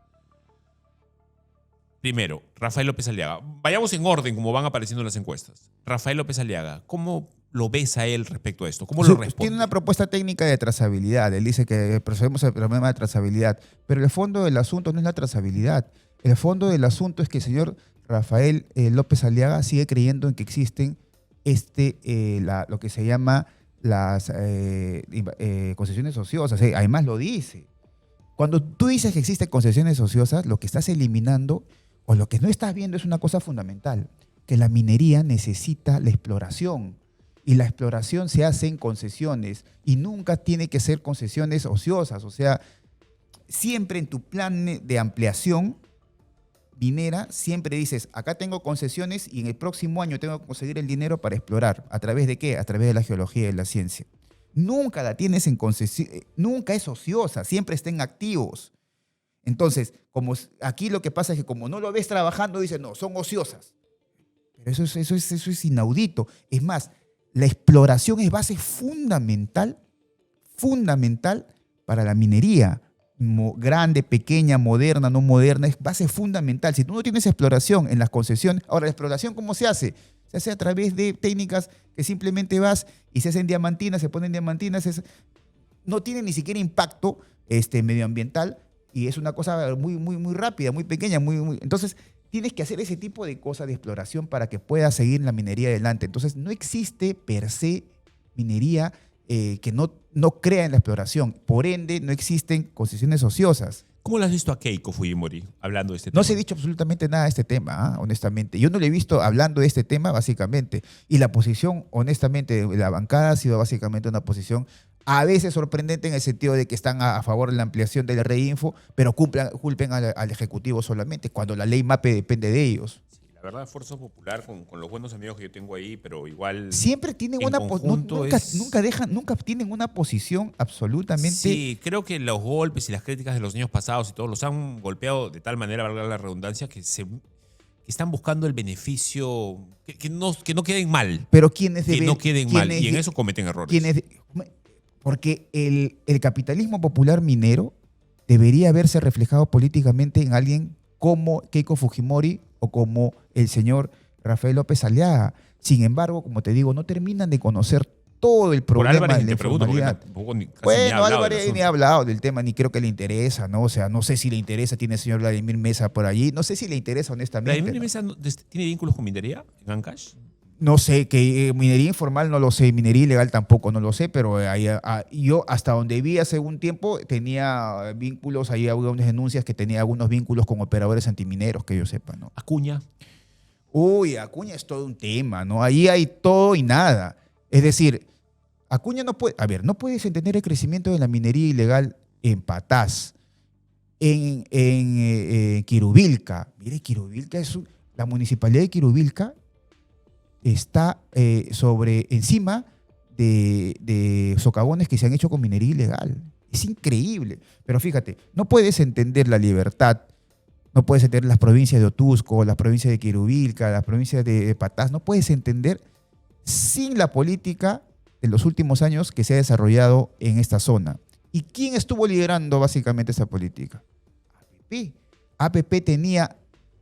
Primero, Rafael López Aliaga. Vayamos en orden como van apareciendo las encuestas. Rafael López Aliaga, ¿cómo lo ves a él respecto a esto? ¿Cómo lo responde? Tiene una propuesta técnica de trazabilidad. Él dice que procedemos al problema de trazabilidad, pero el fondo del asunto no es la trazabilidad. El fondo del asunto es que el señor Rafael López Aliaga sigue creyendo en que existen lo que se llama las concesiones ociosas. Además lo dice. Cuando tú dices que existen concesiones ociosas, lo que estás eliminando o lo que no estás viendo es una cosa fundamental, que la minería necesita la exploración. Y la exploración se hace en concesiones y nunca tiene que ser concesiones ociosas. O sea, siempre en tu plan de ampliación minera, siempre dices, acá tengo concesiones y en el próximo año tengo que conseguir el dinero para explorar. ¿A través de qué? A través de la geología y de la ciencia. Nunca la tienes en concesión, nunca es ociosa, siempre está en activos. Entonces, aquí lo que pasa es que como no lo ves trabajando, dicen, no, son ociosas. Pero eso es inaudito. Es más, la exploración es base fundamental para la minería. Grande, pequeña, moderna, no moderna, es base fundamental. Si tú no tienes exploración en las concesiones, ahora la exploración, ¿cómo se hace? Se hace a través de técnicas que simplemente vas y se hacen diamantinas, se ponen diamantinas, no tiene ni siquiera impacto medioambiental y es una cosa muy rápida, muy pequeña, entonces tienes que hacer ese tipo de cosas de exploración para que puedas seguir la minería adelante. Entonces no existe per se minería que no crea en la exploración. Por ende, no existen concesiones ociosas. ¿Cómo lo has visto a Keiko Fujimori hablando de este tema? No se ha dicho absolutamente nada de este tema, honestamente. Yo no le he visto hablando de este tema, básicamente. Y la posición, honestamente, de la bancada ha sido básicamente una posición a veces sorprendente en el sentido de que están a favor de la ampliación del Reinfo, pero culpen al Ejecutivo solamente, cuando la ley MAPE depende de ellos. Sí, la verdad, Fuerza Popular, con los buenos amigos que yo tengo ahí, pero igual... Siempre tienen nunca tienen una posición absolutamente... Sí, creo que los golpes y las críticas de los años pasados y todos los han golpeado de tal manera, valga la redundancia, que están buscando el beneficio, que no queden mal. Pero ¿quiénes deben...? Que no queden mal, y en eso cometen errores. Porque el capitalismo popular minero debería verse reflejado políticamente en alguien como Keiko Fujimori o como el señor Rafael López Aliaga. Sin embargo, como te digo, no terminan de conocer todo el problema de la informalidad. Bueno, Álvarez ni ha hablado del tema, ni creo que le interesa, ¿no? O sea, no sé si le interesa, tiene el señor Vladimir Mesa por allí, no sé si le interesa honestamente. ¿Vladimir Mesa tiene vínculos con minería en Ancash? No sé, que minería informal no lo sé, minería ilegal tampoco no lo sé, pero yo hasta donde vi hace un tiempo tenía vínculos, ahí había unas denuncias que tenía algunos vínculos con operadores antimineros, que yo sepa, ¿no? Acuña. Uy, Acuña es todo un tema, ¿no? Ahí hay todo y nada. Es decir, Acuña no puede, no puedes entender el crecimiento de la minería ilegal en Patás, en Quirubilca. Mire, Quirubilca la municipalidad de Quirubilca está encima de socavones que se han hecho con minería ilegal. Es increíble. Pero fíjate, no puedes entender la libertad, no puedes entender las provincias de Otusco, las provincias de Quirubilca, las provincias de Patás, no puedes entender sin la política de los últimos años que se ha desarrollado en esta zona. ¿Y quién estuvo liderando básicamente esa política? APP. APP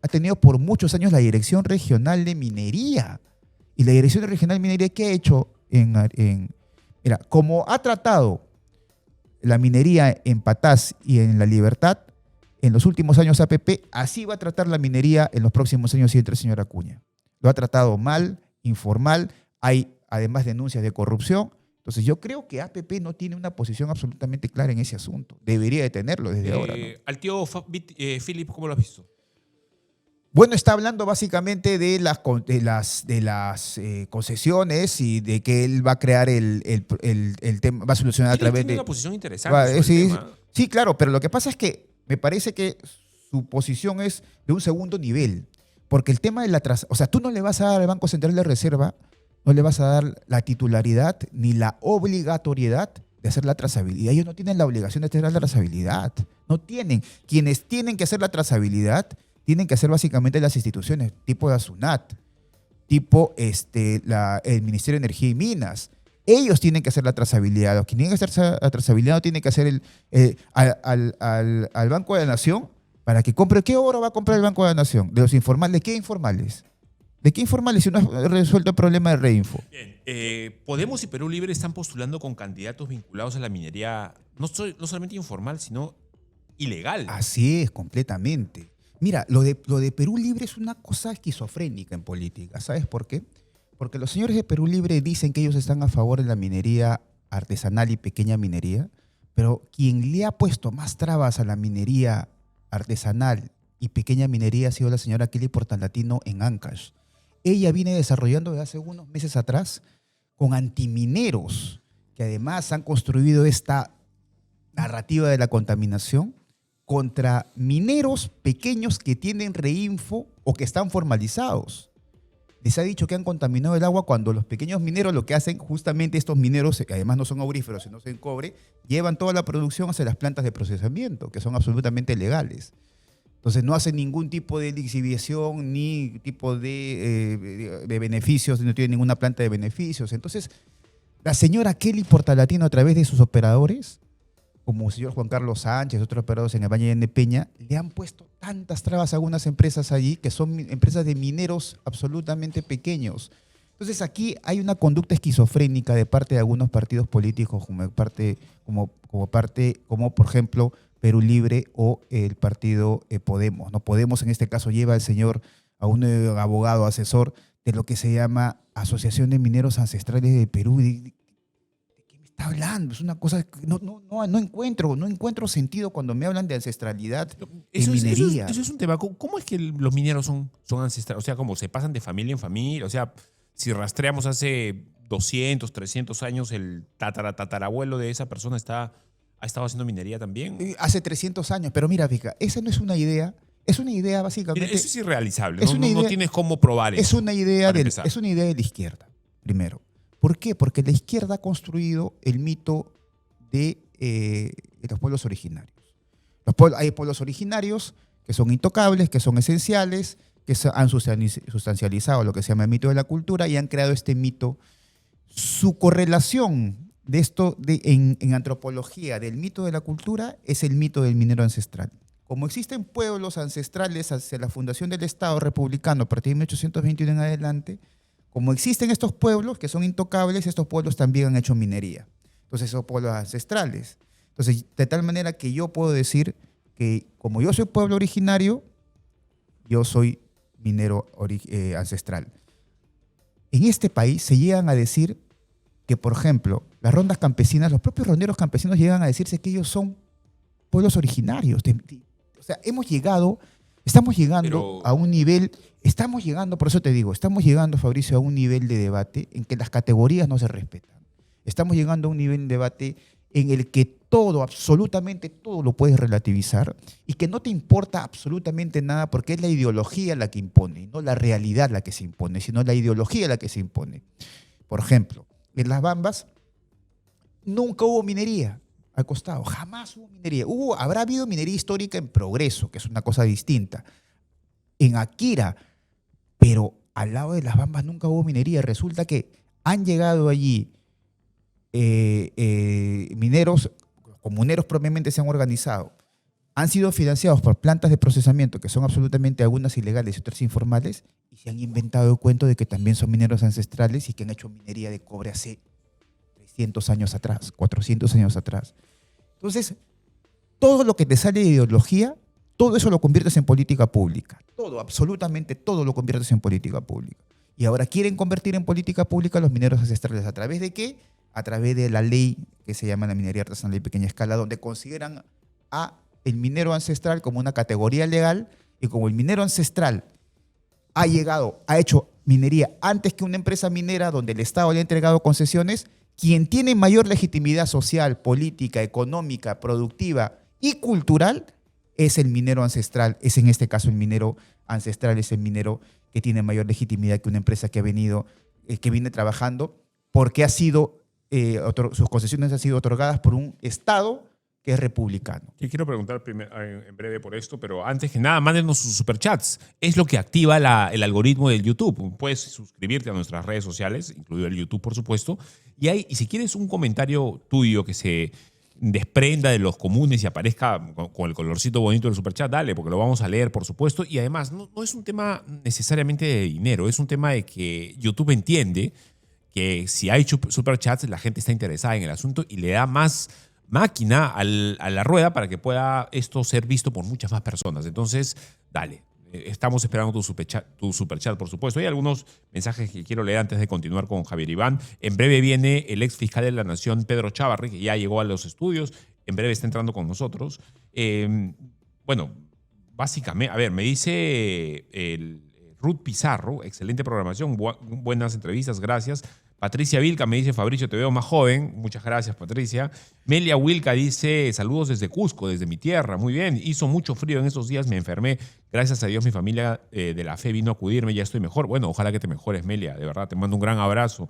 ha tenido por muchos años la Dirección Regional de Minería. Y la Dirección Regional de Minería, ¿qué ha hecho? Mira, como ha tratado la minería en Patás y en La Libertad, en los últimos años APP, así va a tratar la minería en los próximos años, si entra el señor Acuña. Lo ha tratado mal, informal, hay además denuncias de corrupción. Entonces yo creo que APP no tiene una posición absolutamente clara en ese asunto. Debería de tenerlo desde ahora, ¿no? Al tío Philip, ¿cómo lo has visto? Bueno, está hablando básicamente de las concesiones y de que él va a crear el tema, va a solucionar a través de... Tiene una posición interesante sobre el tema. Sí, claro, pero lo que pasa es que me parece que su posición es de un segundo nivel, porque el tema de o sea, tú no le vas a dar al Banco Central de Reserva, no le vas a dar la titularidad ni la obligatoriedad de hacer la trazabilidad. Ellos no tienen la obligación de hacer la trazabilidad, no tienen. Quienes tienen que hacer la trazabilidad tienen que hacer básicamente las instituciones, tipo la SUNAT, tipo el Ministerio de Energía y Minas. Ellos tienen que hacer la trazabilidad. Los que tienen que hacer la trazabilidad no tienen que hacer al Banco de la Nación para que compre. ¿Qué oro va a comprar el Banco de la Nación? ¿De los informales? ¿De qué informales? ¿De qué informales si no has resuelto el problema de Reinfo? Bien. Podemos y Perú Libre están postulando con candidatos vinculados a la minería, no solamente informal, sino ilegal. Así es, completamente. Mira, lo de Perú Libre es una cosa esquizofrénica en política. ¿Sabes por qué? Porque los señores de Perú Libre dicen que ellos están a favor de la minería artesanal y pequeña minería, pero quien le ha puesto más trabas a la minería artesanal y pequeña minería ha sido la señora Kelly Portalatino en Ancash. Ella viene desarrollando desde hace unos meses atrás con antimineros, que además han construido esta narrativa de la contaminación contra mineros pequeños que tienen Reinfo o que están formalizados. les ha dicho que han contaminado el agua cuando los pequeños mineros lo que hacen, justamente estos mineros, que además no son auríferos, sino son cobre, llevan toda la producción hacia las plantas de procesamiento, que son absolutamente legales. Entonces no hacen ningún tipo de lixiviación ni tipo de beneficios, no tienen ninguna planta de beneficios. Entonces, la señora Kelly Portalatino, a través de sus operadores, como el señor Juan Carlos Sánchez, otros operadores en el Valle de Peña, le han puesto tantas trabas a algunas empresas allí, que son empresas de mineros absolutamente pequeños. Entonces aquí hay una conducta esquizofrénica de parte de algunos partidos políticos, como por ejemplo Perú Libre o el partido Podemos. ¿No? Podemos en este caso lleva al señor a un abogado asesor de lo que se llama Asociación de Mineros Ancestrales de Perú. ¿De qué me está hablando? Es una cosa que no encuentro sentido cuando me hablan de ancestralidad en minería. Eso es un tema. ¿Cómo es que los mineros son ancestrales? O sea, ¿cómo se pasan de familia en familia? O sea, si rastreamos hace 200, 300 años, el tatarabuelo de esa persona ha estado haciendo minería también. Hace 300 años, pero mira, Vika, esa no es una idea. Es una idea básicamente. Mira, eso es irrealizable. Es no tienes cómo probar eso. Es una idea de la izquierda, primero. ¿Por qué? Porque la izquierda ha construido el mito de los pueblos originarios. Hay pueblos originarios que son intocables, que son esenciales, que han sustancializado lo que se llama el mito de la cultura y han creado este mito. Su correlación de esto en antropología del mito de la cultura es el mito del minero ancestral. Como existen pueblos ancestrales hacia la fundación del Estado republicano a partir de 1821 en adelante, como existen estos pueblos que son intocables, estos pueblos también han hecho minería. Entonces, son pueblos ancestrales. Entonces, de tal manera que yo puedo decir que como yo soy pueblo originario, yo soy minero ancestral. En este país se llegan a decir que, por ejemplo, las rondas campesinas, los propios ronderos campesinos llegan a decirse que ellos son pueblos originarios. O sea, estamos llegando a un nivel, por eso te digo, estamos llegando, Fabricio, a un nivel de debate en que las categorías no se respetan. Estamos llegando a un nivel de debate en el que todo, absolutamente todo lo puedes relativizar y que no te importa absolutamente nada porque es la ideología la que impone, no la realidad la que se impone, sino la ideología la que se impone. Por ejemplo, en Las Bambas nunca hubo minería al costado, jamás hubo minería. Habrá habido minería histórica en Progreso, que es una cosa distinta, en Akira, pero al lado de Las Bambas nunca hubo minería. Resulta que han llegado allí mineros, comuneros propiamente se han organizado, han sido financiados por plantas de procesamiento que son absolutamente algunas ilegales y otras informales y se han inventado el cuento de que también son mineros ancestrales y que han hecho minería de cobre hace 300 años atrás, 400 años atrás. Entonces, todo lo que te sale de ideología, todo eso lo conviertes en política pública. Todo, absolutamente todo lo conviertes en política pública. Y ahora quieren convertir en política pública los mineros ancestrales. ¿A través de qué? A través de la ley que se llama la minería artesanal de pequeña escala, donde consideran a el minero ancestral como una categoría legal y como el minero ancestral ha hecho minería antes que una empresa minera donde el Estado le ha entregado concesiones, quien tiene mayor legitimidad social, política, económica, productiva y cultural es el minero ancestral. Es en este caso el minero ancestral, es el minero que tiene mayor legitimidad que una empresa que viene trabajando porque sus concesiones han sido otorgadas por un Estado que es republicano. Yo quiero preguntar en breve por esto, pero antes que nada, mándenos sus superchats. Es lo que activa el algoritmo del YouTube. Puedes suscribirte a nuestras redes sociales, incluido el YouTube, por supuesto. Y si quieres un comentario tuyo que se desprenda de los comunes y aparezca con el colorcito bonito del superchat, dale, porque lo vamos a leer, por supuesto. Y además, no es un tema necesariamente de dinero, es un tema de que YouTube entiende que si hay superchats, la gente está interesada en el asunto y le da más máquina a la rueda para que pueda esto ser visto por muchas más personas. Entonces, dale. Estamos esperando tu superchat, por supuesto. Hay algunos mensajes que quiero leer antes de continuar con Javier Iván. En breve viene el ex fiscal de la Nación, Pedro Chávarri, que ya llegó a los estudios. En breve está entrando con nosotros. Bueno, básicamente, a ver, me dice Ruth Pizarro, excelente programación, buenas entrevistas, gracias. Patricia Vilca me dice, Fabricio, te veo más joven. Muchas gracias, Patricia. Melia Wilca dice, saludos desde Cusco, desde mi tierra. Muy bien, hizo mucho frío en esos días, me enfermé. Gracias a Dios mi familia de la fe vino a acudirme, ya estoy mejor. Bueno, ojalá que te mejores, Melia, de verdad, te mando un gran abrazo.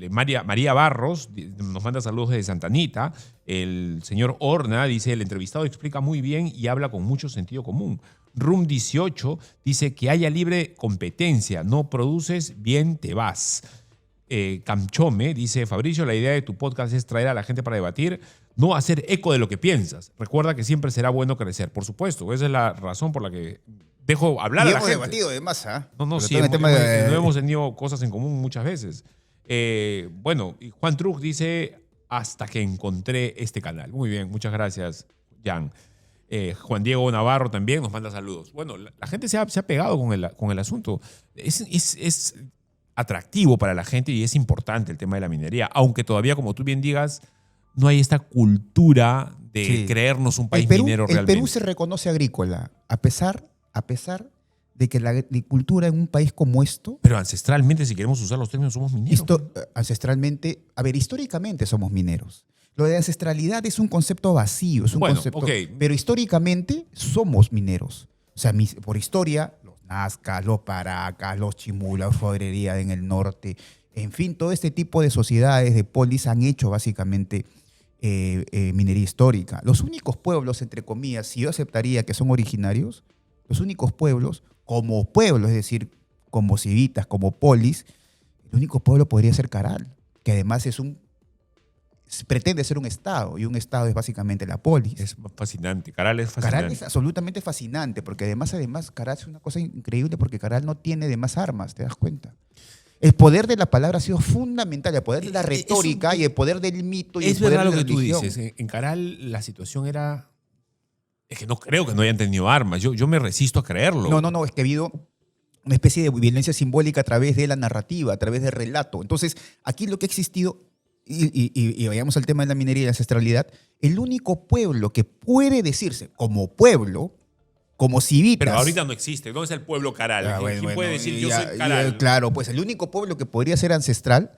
María Barros nos manda saludos desde Santa Anita. El señor Horna dice, el entrevistado explica muy bien y habla con mucho sentido común. Room 18 dice que haya libre competencia, no produces, bien te vas. Camchome dice, Fabricio, la idea de tu podcast es traer a la gente para debatir, no hacer eco de lo que piensas. Recuerda que siempre será bueno crecer. Por supuesto, esa es la razón por la que dejo hablar a la gente. Y hemos debatido de más, ¿ah? No, sí, no hemos tenido cosas en común muchas veces. Bueno, y Juan Trug dice, hasta que encontré este canal. Muy bien, muchas gracias, Jan. Juan Diego Navarro también nos manda saludos. Bueno, la gente se ha pegado con el asunto. Es atractivo para la gente y es importante el tema de la minería, aunque todavía, como tú bien digas, no hay esta cultura de creernos un país minero realmente. El Perú se reconoce agrícola, a pesar de que la agricultura en un país como esto... Pero ancestralmente, si queremos usar los términos, somos mineros. Ancestralmente, históricamente somos mineros. Lo de ancestralidad es un concepto vacío, es un concepto... Okay. Pero históricamente somos mineros. O sea, por historia, los Nazcas, los Paracas, los Chimulas, Orfebrería en el norte, en fin, todo este tipo de sociedades, de polis, han hecho básicamente minería histórica. Los únicos pueblos, entre comillas, si yo aceptaría que son originarios, los únicos pueblos, es decir, como civitas, como polis, el único pueblo podría ser Caral, que además pretende ser un estado, y un estado es básicamente la polis. Es fascinante, Caral es fascinante. Caral es absolutamente fascinante, porque además Caral es una cosa increíble, porque Caral no tiene demás armas, ¿te das cuenta? El poder de la palabra ha sido fundamental, el poder de la retórica y el poder del mito y el poder de la religión. Es verdad lo que tú dices, en Caral la situación era... Es que no creo que no hayan tenido armas. Yo me resisto a creerlo. No, es que ha habido una especie de violencia simbólica a través de la narrativa, a través del relato. Entonces, aquí lo que ha existido, y vayamos al tema de la minería y la ancestralidad, el único pueblo que puede decirse como pueblo, como civitas... Pero ahorita no existe. ¿Dónde está el pueblo Caral? ¿Quién puede decir yo soy Caral? Claro, pues el único pueblo que podría ser ancestral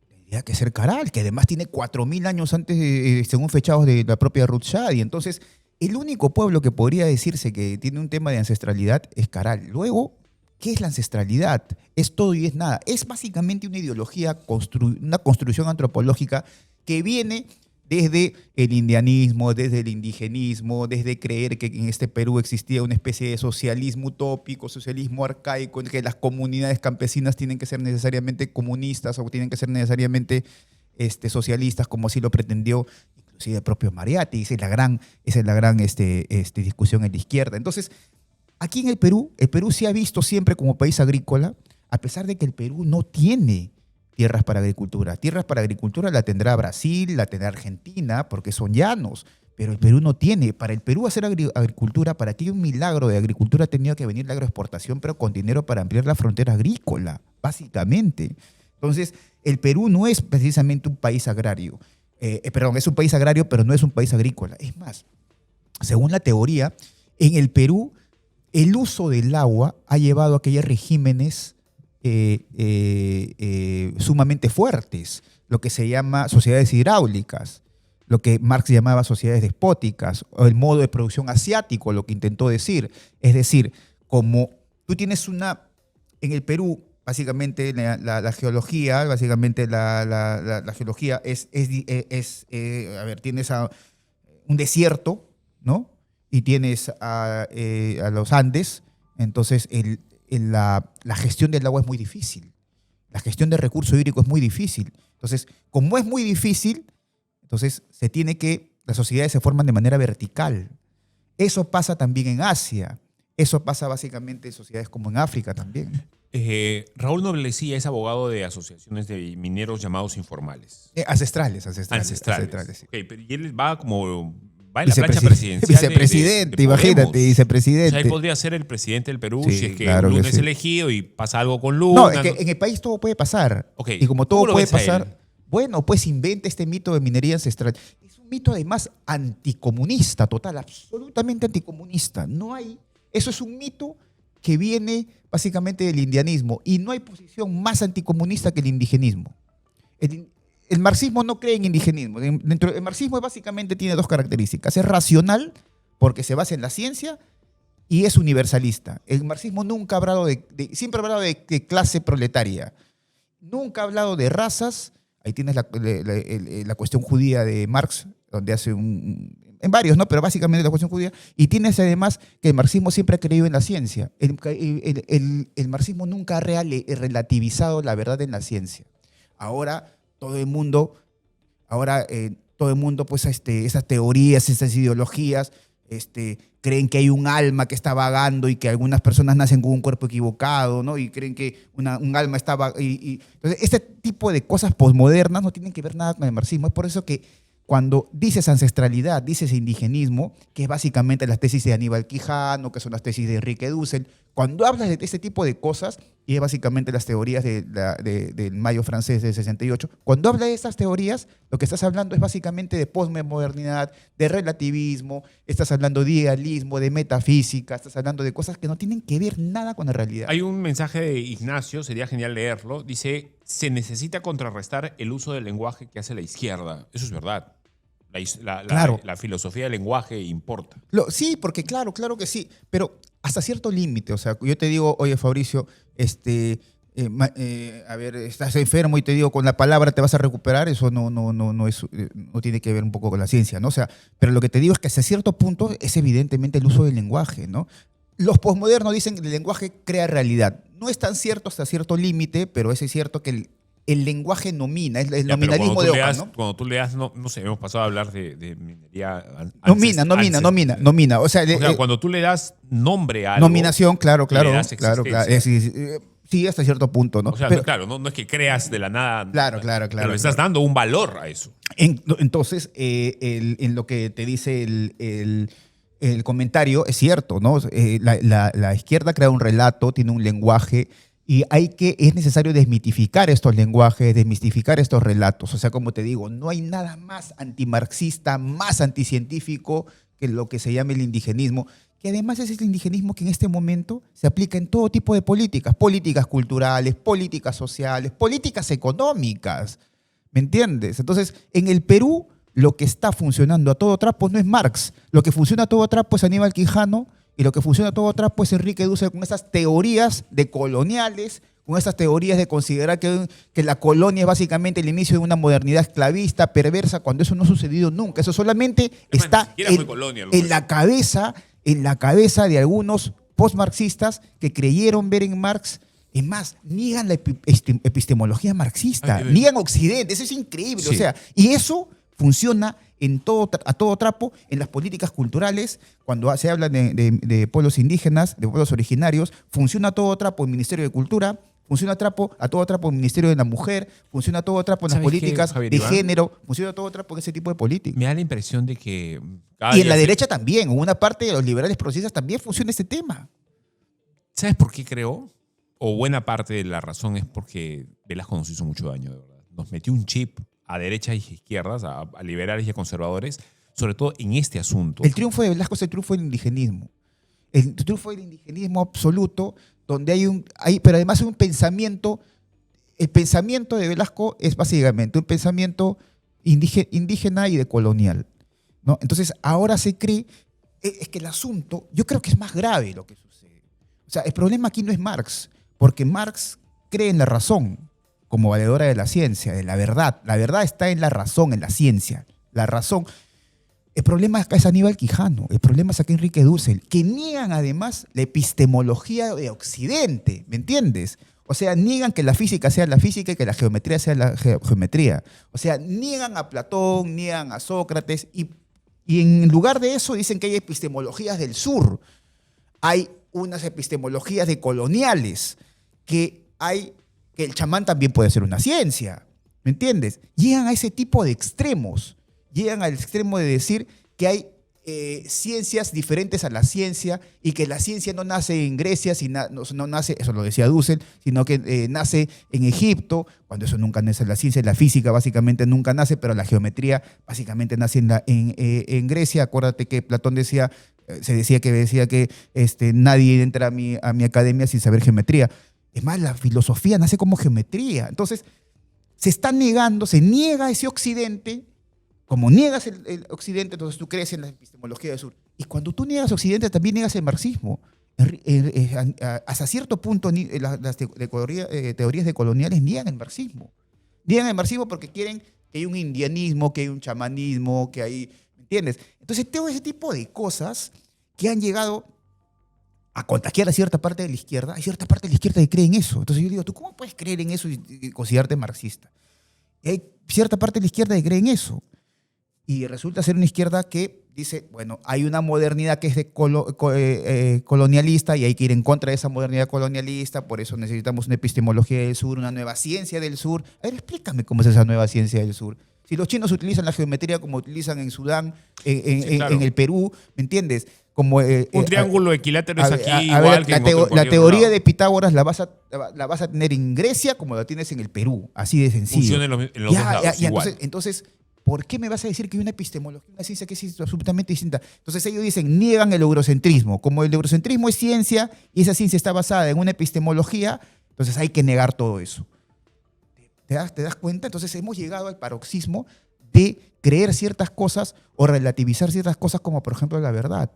tendría que ser Caral, que además tiene 4.000 años antes, según fechados de la propia Ruth Shadi. Entonces... el único pueblo que podría decirse que tiene un tema de ancestralidad es Caral. Luego, ¿qué es la ancestralidad? Es todo y es nada. Es básicamente una ideología, una construcción antropológica que viene desde el indianismo, desde el indigenismo, desde creer que en este Perú existía una especie de socialismo utópico, socialismo arcaico, en que las comunidades campesinas tienen que ser necesariamente comunistas o tienen que ser necesariamente socialistas, como así lo pretendió inclusive el propio Mariatti. Esa es la gran discusión en la izquierda. Entonces, aquí en el Perú se ha visto siempre como país agrícola, a pesar de que el Perú no tiene tierras para agricultura. Tierras para agricultura la tendrá Brasil, la tendrá Argentina, porque son llanos, pero el Perú no tiene. Para el Perú hacer agricultura, para que haya un milagro de agricultura, ha tenido que venir la agroexportación, pero con dinero para ampliar la frontera agrícola, básicamente. Entonces, el Perú no es precisamente un país agrario. Es un país agrario, pero no es un país agrícola. Es más, según la teoría, en el Perú, el uso del agua ha llevado a que haya regímenes sumamente fuertes, lo que se llama sociedades hidráulicas, lo que Marx llamaba sociedades despóticas, o el modo de producción asiático, lo que intentó decir. Es decir, como tú tienes en el Perú, básicamente la geología, la geología tienes un desierto, ¿no? Y tienes a los Andes, entonces la gestión del agua es muy difícil. La gestión del recurso hídrico es muy difícil. Entonces, como es muy difícil, entonces las sociedades se forman de manera vertical. Eso pasa también en Asia. Eso pasa básicamente en sociedades como en África también. Raúl Noblecía es abogado de asociaciones de mineros llamados informales. Ancestrales. Sí. Okay, pero y él va en la plancha presidencial. Vicepresidente, imagínate, vicepresidente. O sea, él podría ser el presidente del Perú sí, si es que claro Luna es elegido y pasa algo con Luna. No, es que en el país todo puede pasar. Okay. Y como todo puede pasar, bueno, pues inventa este mito de minería ancestral. Es un mito además anticomunista, total, absolutamente anticomunista. Eso es un mito que viene básicamente del indianismo, y no hay posición más anticomunista que el indigenismo. El marxismo no cree en indigenismo. El marxismo básicamente tiene dos características. Es racional, porque se basa en la ciencia, y es universalista. El marxismo nunca ha hablado siempre ha hablado de clase proletaria. Nunca ha hablado de razas. Ahí tienes la cuestión judía de Marx, donde hace en varios, ¿no? Pero básicamente la cuestión judía. Y tienes además que el marxismo siempre ha creído en la ciencia. El marxismo nunca ha relativizado la verdad en la ciencia. Ahora todo el mundo, pues, esas teorías, esas ideologías, creen que hay un alma que está vagando y que algunas personas nacen con un cuerpo equivocado, ¿no? Y creen que un alma está entonces, este tipo de cosas posmodernas no tienen que ver nada con el marxismo. Es por eso que cuando dices ancestralidad, dices indigenismo, que es básicamente las tesis de Aníbal Quijano, que son las tesis de Enrique Dussel, cuando hablas de este tipo de cosas, y es básicamente las teorías del Mayo francés del 68, cuando hablas de esas teorías, lo que estás hablando es básicamente de posmodernidad, de relativismo, estás hablando de idealismo, de metafísica, estás hablando de cosas que no tienen que ver nada con la realidad. Hay un mensaje de Ignacio, sería genial leerlo. Dice, se necesita contrarrestar el uso del lenguaje que hace la izquierda. Eso es verdad. Claro. La filosofía del lenguaje importa. Sí, porque claro que sí, pero hasta cierto límite. O sea, yo te digo, oye, Fabricio, a ver, estás enfermo y te digo, con la palabra te vas a recuperar, eso no tiene que ver un poco con la ciencia, ¿no? O sea, pero lo que te digo es que hasta cierto punto es evidentemente el uso del lenguaje, ¿no? Los posmodernos dicen que el lenguaje crea realidad. No es tan cierto hasta cierto límite, pero es cierto que el lenguaje nomina, es el nominalismo de Ockham, ¿no? Cuando tú leas, no sé, hemos pasado a hablar de minería Nomina. O sea, cuando tú le das nombre a algo. Nominación, claro. Le das Claro. Sí, hasta cierto punto, ¿no? O sea, pero, claro, no es que creas de la nada. Claro. Pero le estás dando un valor a eso. Entonces, en lo que te dice el comentario, es cierto, ¿no? La izquierda crea un relato, tiene un lenguaje, y es necesario desmitificar estos lenguajes, desmitificar estos relatos. O sea, como te digo, no hay nada más antimarxista, más anticientífico que lo que se llama el indigenismo, que además es el indigenismo que en este momento se aplica en todo tipo de políticas culturales, políticas sociales, políticas económicas. ¿Me entiendes? Entonces, en el Perú, lo que está funcionando a todo trapo no es Marx. Lo que funciona a todo trapo es Aníbal Quijano, y lo que funciona a todo trapo es Enrique Dussel, con esas teorías coloniales, con esas teorías de considerar que la colonia es básicamente el inicio de una modernidad esclavista, perversa, cuando eso no ha sucedido nunca. Eso solamente está en la cabeza de algunos postmarxistas que creyeron ver en Marx. Es más, niegan la epistemología marxista, niegan Occidente. Eso es increíble. Sí. O sea, y eso funciona a todo trapo en las políticas culturales. Cuando se habla de pueblos indígenas, de pueblos originarios, funciona a todo trapo el Ministerio de Cultura, funciona a todo trapo el Ministerio de la Mujer, funciona a todo trapo en las políticas de género, funciona a todo trapo en ese tipo de políticas. Me da la impresión de que... Y en la derecha también, en una parte de los liberales progresistas también funciona este tema. ¿Sabes por qué creo? O buena parte de la razón es porque Velasco nos hizo mucho daño, de verdad. Nos metió un chip a derechas y izquierdas, a liberales y a conservadores, sobre todo en este asunto. El triunfo de Velasco es el triunfo del indigenismo. El triunfo del indigenismo absoluto, donde pero además hay un pensamiento. El pensamiento de Velasco es básicamente un pensamiento indígena y decolonial, ¿no? Entonces, ahora se cree, es que el asunto, yo creo que es más grave lo que sucede. O sea, el problema aquí no es Marx, porque Marx cree en la razón como valedora de la ciencia, de la verdad. La verdad está en la razón, en la ciencia. La razón. El problema acá es Aníbal Quijano, el problema es acá Enrique Dussel, que niegan además la epistemología de Occidente, ¿me entiendes? O sea, niegan que la física sea la física y que la geometría sea la geometría. O sea, niegan a Platón, niegan a Sócrates, y en lugar de eso dicen que hay epistemologías del sur. Hay unas epistemologías decoloniales, que el chamán también puede ser una ciencia, ¿me entiendes? Llegan a ese tipo de extremos, llegan al extremo de decir que hay ciencias diferentes a la ciencia y que la ciencia no nace en Grecia, no nace, eso lo decía Dussel, sino que nace en Egipto, cuando eso nunca nace en la ciencia. La física básicamente nunca nace, pero la geometría básicamente nace en Grecia. Acuérdate que Platón decía, se decía que nadie entra a mi academia sin saber geometría. Es más, la filosofía nace como geometría. Entonces, se niega ese occidente. Como niegas el occidente, entonces tú crees en la epistemología del sur. Y cuando tú niegas occidente, también niegas el marxismo. Hasta cierto punto, las teorías decoloniales niegan el marxismo. Niegan el marxismo porque quieren que haya un indianismo, que haya un chamanismo, que hay... ¿Me entiendes? Entonces, todo ese tipo de cosas que han llegado a contagiar a cierta parte de la izquierda, hay cierta parte de la izquierda que cree en eso. Entonces yo digo, ¿tú cómo puedes creer en eso y considerarte marxista? Y hay cierta parte de la izquierda que cree en eso. Y resulta ser una izquierda que dice, bueno, hay una modernidad que es colonialista y hay que ir en contra de esa modernidad colonialista, por eso necesitamos una epistemología del sur, una nueva ciencia del sur. A ver, explícame cómo es esa nueva ciencia del sur. Si los chinos utilizan la geometría como utilizan en Sudán, claro, en el Perú, ¿me entiendes? Como, un triángulo equilátero es aquí igual ver, que en otro, la teoría lado. de Pitágoras la vas a tener en Grecia como la tienes en el Perú, así de sencillo. Funciona en los dos lados, igual. Entonces, ¿por qué me vas a decir que hay una epistemología, una ciencia que es absolutamente distinta? Entonces ellos dicen, niegan el eurocentrismo. Como el eurocentrismo es ciencia y esa ciencia está basada en una epistemología, entonces hay que negar todo eso. ¿Te das cuenta? Entonces hemos llegado al paroxismo de creer ciertas cosas o relativizar ciertas cosas como por ejemplo la verdad.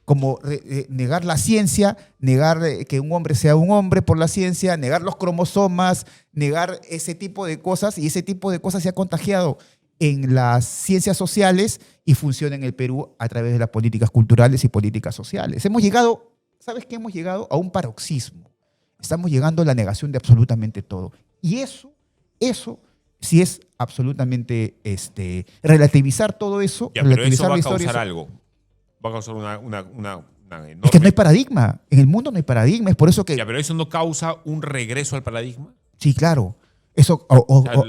Como negar la ciencia, negar que un hombre sea un hombre por la ciencia, negar los cromosomas, negar ese tipo de cosas, y ese tipo de cosas se ha contagiado en las ciencias sociales y funciona en el Perú a través de las políticas culturales y políticas sociales. Hemos llegado, ¿sabes qué? Hemos llegado a un paroxismo. Estamos llegando a la negación de absolutamente todo. Y eso sí es absolutamente relativizar todo eso, ya, pero relativizar eso va la a historia. causar algo. Va a causar una enorme... Es que no hay paradigma. En el mundo no hay paradigma. Es por eso que... Ya, pero eso no causa un regreso al paradigma. Sí, claro. Eso,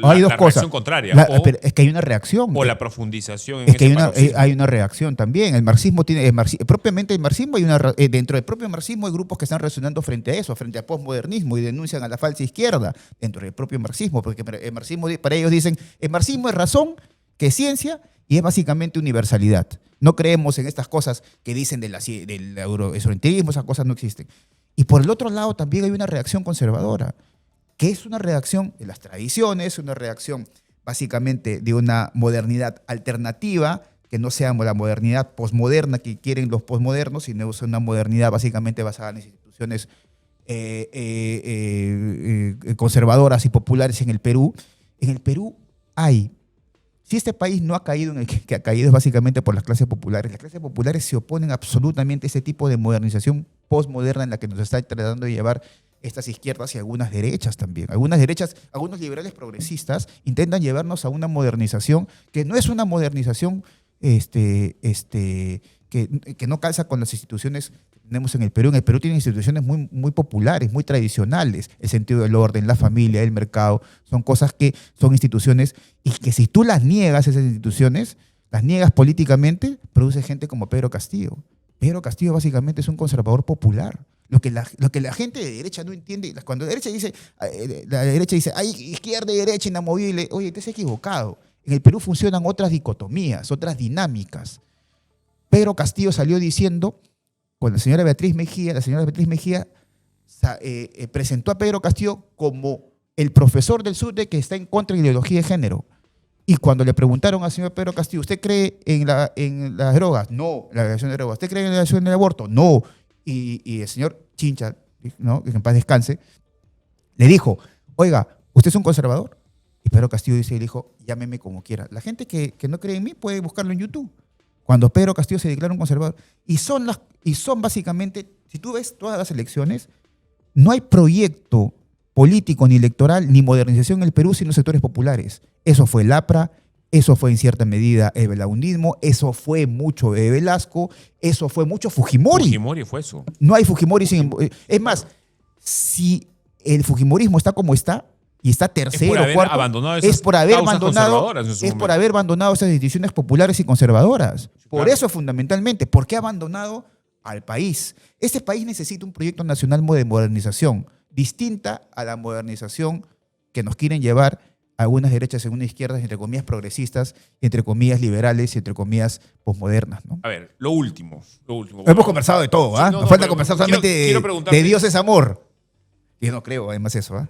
hay dos la cosas. reacción contraria. Pero es que hay una reacción. O la profundización en es que ese hay una reacción también. El marxismo tiene, propiamente el marxismo, dentro del propio marxismo hay grupos que están reaccionando frente a eso, frente al posmodernismo y denuncian a la falsa izquierda dentro del propio marxismo, porque el marxismo, para ellos dicen, el marxismo es razón, que es ciencia y es básicamente universalidad. No creemos en estas cosas que dicen del eurocentrismo, esas cosas no existen. Y por el otro lado también hay una reacción conservadora, que es una reacción de las tradiciones, una reacción básicamente de una modernidad alternativa, que no sea la modernidad posmoderna que quieren los posmodernos, sino es una modernidad básicamente basada en instituciones conservadoras y populares en el Perú. En el Perú si este país no ha caído en el que ha caído es básicamente por las clases populares. Las clases populares se oponen absolutamente a ese tipo de modernización postmoderna en la que nos está tratando de llevar estas izquierdas y algunas derechas también. Algunas derechas, algunos liberales progresistas intentan llevarnos a una modernización que no es una modernización que no calza con las instituciones que tenemos en el Perú. En el Perú tienen instituciones muy, muy populares, muy tradicionales. El sentido del orden, la familia, el mercado, son cosas que son instituciones y que si tú las niegas, esas instituciones, las niegas políticamente, produce gente como Pedro Castillo. Pedro Castillo básicamente es un conservador popular. Lo que la gente de derecha no entiende, cuando la derecha dice, hay izquierda y derecha inamovible, oye, te has equivocado. En el Perú funcionan otras dicotomías, otras dinámicas. Pedro Castillo salió diciendo, con la señora Beatriz Mejía presentó a Pedro Castillo como el profesor del SUTE que está en contra de la ideología de género. Y cuando le preguntaron al señor Pedro Castillo, ¿usted cree en las drogas? No, la legalización de drogas. ¿Usted cree en la legalización del aborto? No. Y el señor Chincha, ¿no?, que en paz descanse, le dijo, oiga, ¿usted es un conservador? Y Pedro Castillo le dijo, llámeme como quiera. La gente que no cree en mí puede buscarlo en YouTube. Cuando Pedro Castillo se declara un conservador. Y son básicamente, si tú ves todas las elecciones, no hay proyecto político ni electoral ni modernización en el Perú sin los sectores populares. Eso fue el APRA, eso fue en cierta medida el belaundismo, eso fue mucho de Velasco, eso fue mucho Fujimori. Fujimori fue eso. No hay Fujimori sin... Es más, si el Fujimorismo está como está, y está tercero o cuarto, es por haber abandonado esas instituciones populares y conservadoras. Sí, por eso fundamentalmente, porque ha abandonado al país. Este país necesita un proyecto nacional de modernización, distinta a la modernización que nos quieren llevar algunas derechas y algunas izquierdas, entre comillas progresistas, entre comillas liberales y entre comillas posmodernas, ¿no? A ver, lo último. Hemos conversado de todo, ¿ah? Sí, Nos falta pero conversar quiero- solamente quiero preguntarte- de Dios es amor. Y no creo, además, eso, ¿ah?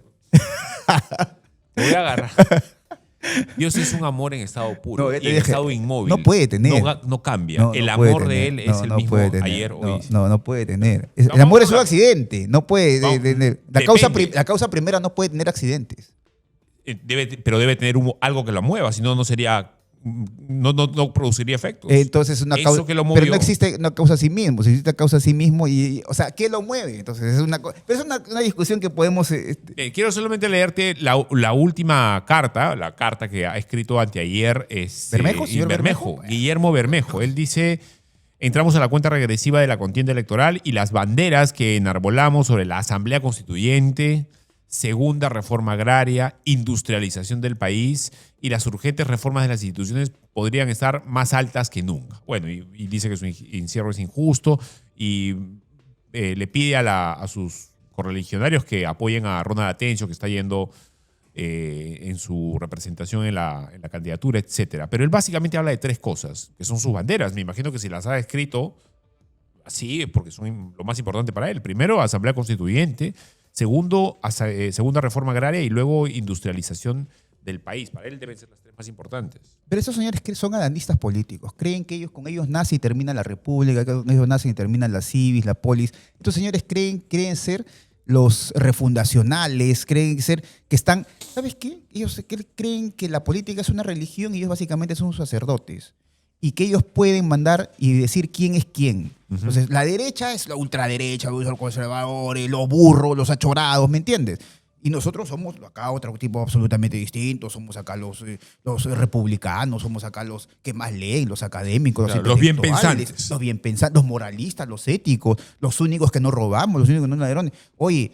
Te voy a agarrar. Dios es un amor en estado puro No, ya te y en dije, estado inmóvil. no puede tener. No cambia. No, el no puede amor de tener. él es No, el no mismo puede tener. ayer, No, hoy. no puede tener. No, El amor vamos es un a- accidente. No puede Vamos, tener. depende. La causa primera no puede tener accidentes. Pero debe tener algo que lo mueva, si no, no sería. No produciría efectos. Entonces, una Eso causa. que lo Pero movió. no existe una causa a sí mismo. Si existe causa a sí mismo, o sea, ¿qué lo mueve? Entonces, pero es una discusión que podemos. Quiero solamente leerte la última carta, la carta que ha escrito anteayer ¿Bermejo, señor Bermejo? Guillermo Bermejo. Él dice: entramos a la cuenta regresiva de la contienda electoral y las banderas que enarbolamos sobre la Asamblea Constituyente, segunda reforma agraria, industrialización del país y las urgentes reformas de las instituciones podrían estar más altas que nunca. Bueno, y dice que su encierro es injusto y le pide a sus correligionarios que apoyen a Ronald Atencio, que está yendo en su representación en la candidatura, etcétera. Pero él básicamente habla de tres cosas, que son sus banderas. Me imagino que si las ha escrito así, porque son lo más importante para él. Primero, Asamblea Constituyente. Segundo, segunda reforma agraria y luego industrialización del país. Para él deben ser las tres más importantes. Pero esos señores que son adanistas políticos, creen que con ellos nace y termina la república, que con ellos nacen y terminan la civis, la polis. Estos señores creen ser los refundacionales, creen ser que están. ¿Sabes qué? Ellos creen que la política es una religión y ellos básicamente son sacerdotes. Y que ellos pueden mandar y decir quién es quién. Entonces, la derecha es la ultraderecha, los conservadores, los burros, los achorados, ¿me entiendes? Y nosotros somos acá otro tipo absolutamente distinto, somos acá los republicanos, somos acá los que más leen, los académicos, Claro, los los bien intelectuales, pensantes. los bien pensantes, los moralistas, los éticos, los únicos que no robamos, los únicos que no ladrones. Oye,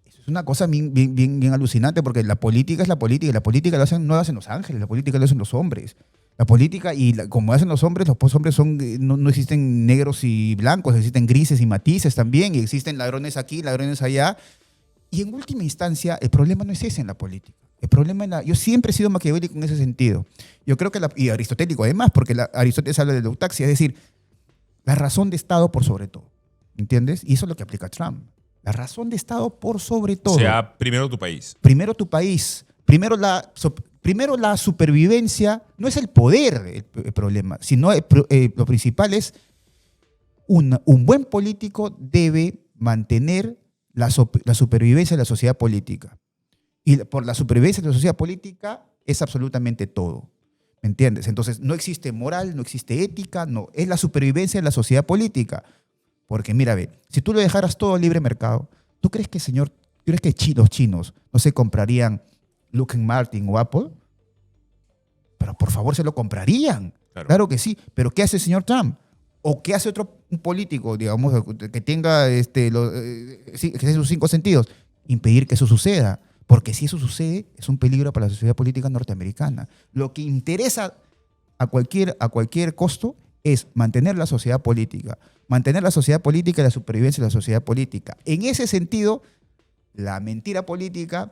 eso es una cosa bien alucinante porque la política es la política y la política no la hacen los ángeles, la política la hacen los hombres. La política, como hacen los hombres no existen negros y blancos, existen grises y matices también, y existen ladrones aquí, ladrones allá. Y en última instancia, el problema no es ese en la política. El problema yo siempre he sido maquiavélico en ese sentido. Yo creo que, y aristotélico además, porque Aristóteles habla de la eutaxia, es decir, la razón de Estado por sobre todo. ¿Entiendes? Y eso es lo que aplica Trump. La razón de Estado por sobre todo. O sea, primero tu país. Primero tu país. Primero la supervivencia. No es el poder el problema, sino lo principal es un buen político debe mantener la supervivencia de la sociedad política. Y por la supervivencia de la sociedad política es absolutamente todo. ¿Me entiendes? Entonces, no existe moral, no existe ética, no. Es la supervivencia de la sociedad política. Porque, mira, ve, si tú lo dejaras todo al libre mercado, ¿tú crees que los chinos no se comprarían Lockheed Martin o Apple? Pero por favor se lo comprarían. Claro que sí. Pero ¿qué hace el señor Trump? ¿O qué hace un político, digamos, que tenga que tenga sus 5 sentidos? Impedir que eso suceda. Porque si eso sucede, es un peligro para la sociedad política norteamericana. Lo que interesa a cualquier costo es mantener la sociedad política. Mantener la sociedad política y la supervivencia de la sociedad política. En ese sentido, la mentira política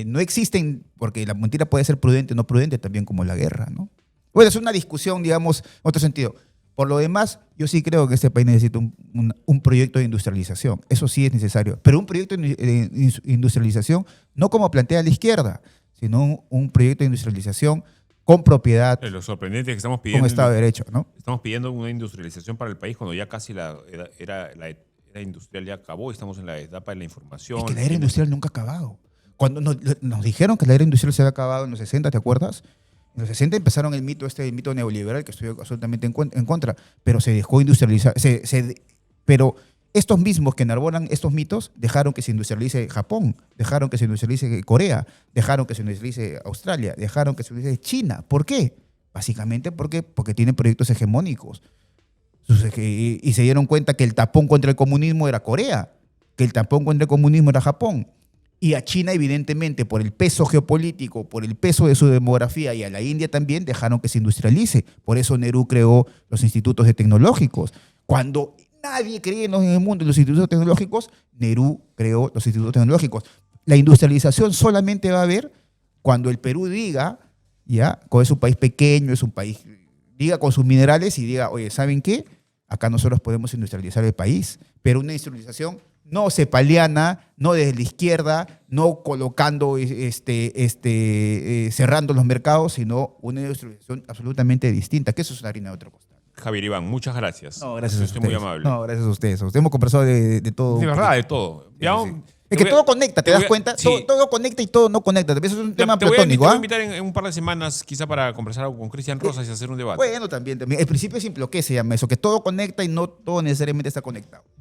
no existe, porque la mentira puede ser prudente o no prudente, también como la guerra, ¿no? Bueno, es una discusión, digamos, en otro sentido. Por lo demás, yo sí creo que este país necesita un proyecto de industrialización. Eso sí es necesario. Pero un proyecto de industrialización no como plantea la izquierda, sino un proyecto de industrialización con propiedad, Lo sorprendente es que estamos pidiendo, con Estado de Derecho, ¿no? estamos pidiendo una industrialización para el país cuando ya casi la era industrial ya acabó y estamos en la etapa de la información. Es que la era industrial nunca ha acabado. Cuando nos dijeron que la era industrial se había acabado en los 60, ¿te acuerdas? En los 60 empezaron el mito neoliberal, que estoy absolutamente en contra, pero se dejó industrializar. Pero estos mismos que enarbolan estos mitos dejaron que se industrialice Japón, dejaron que se industrialice Corea, dejaron que se industrialice Australia, dejaron que se industrialice China. ¿Por qué? Básicamente porque tienen proyectos hegemónicos. Y se dieron cuenta que el tapón contra el comunismo era Corea, que el tapón contra el comunismo era Japón. Y a China, evidentemente, por el peso geopolítico, por el peso de su demografía, y a la India también, dejaron que se industrialice. Por eso Nehru creó los institutos tecnológicos. Cuando nadie creía en el mundo en los institutos tecnológicos, Nehru creó los institutos tecnológicos. La industrialización solamente va a haber Cuando el Perú diga, ya, es un país pequeño, es un país, diga con sus minerales y diga, oye, ¿saben qué? Acá nosotros podemos industrializar el país, pero una industrialización no cepaliana, no desde la izquierda, no colocando, cerrando los mercados, sino una industrialización absolutamente distinta, que eso es una harina de otro costal. Javier Iván, muchas gracias. No, gracias a Usted ustedes. muy amable. No, gracias a ustedes. Hemos conversado de todo. De verdad, de todo. Sí, Ya, sí. Es que todo conecta, ¿te das cuenta? Sí. Todo conecta y todo no conecta. Eso es un tema te voy a platónico, ¿ah? invitar en un par de semanas, quizá para conversar algo con Cristian Rosas y hacer un debate. Bueno, también. El principio simple, ¿qué se llama eso? Que todo conecta y no todo necesariamente está conectado.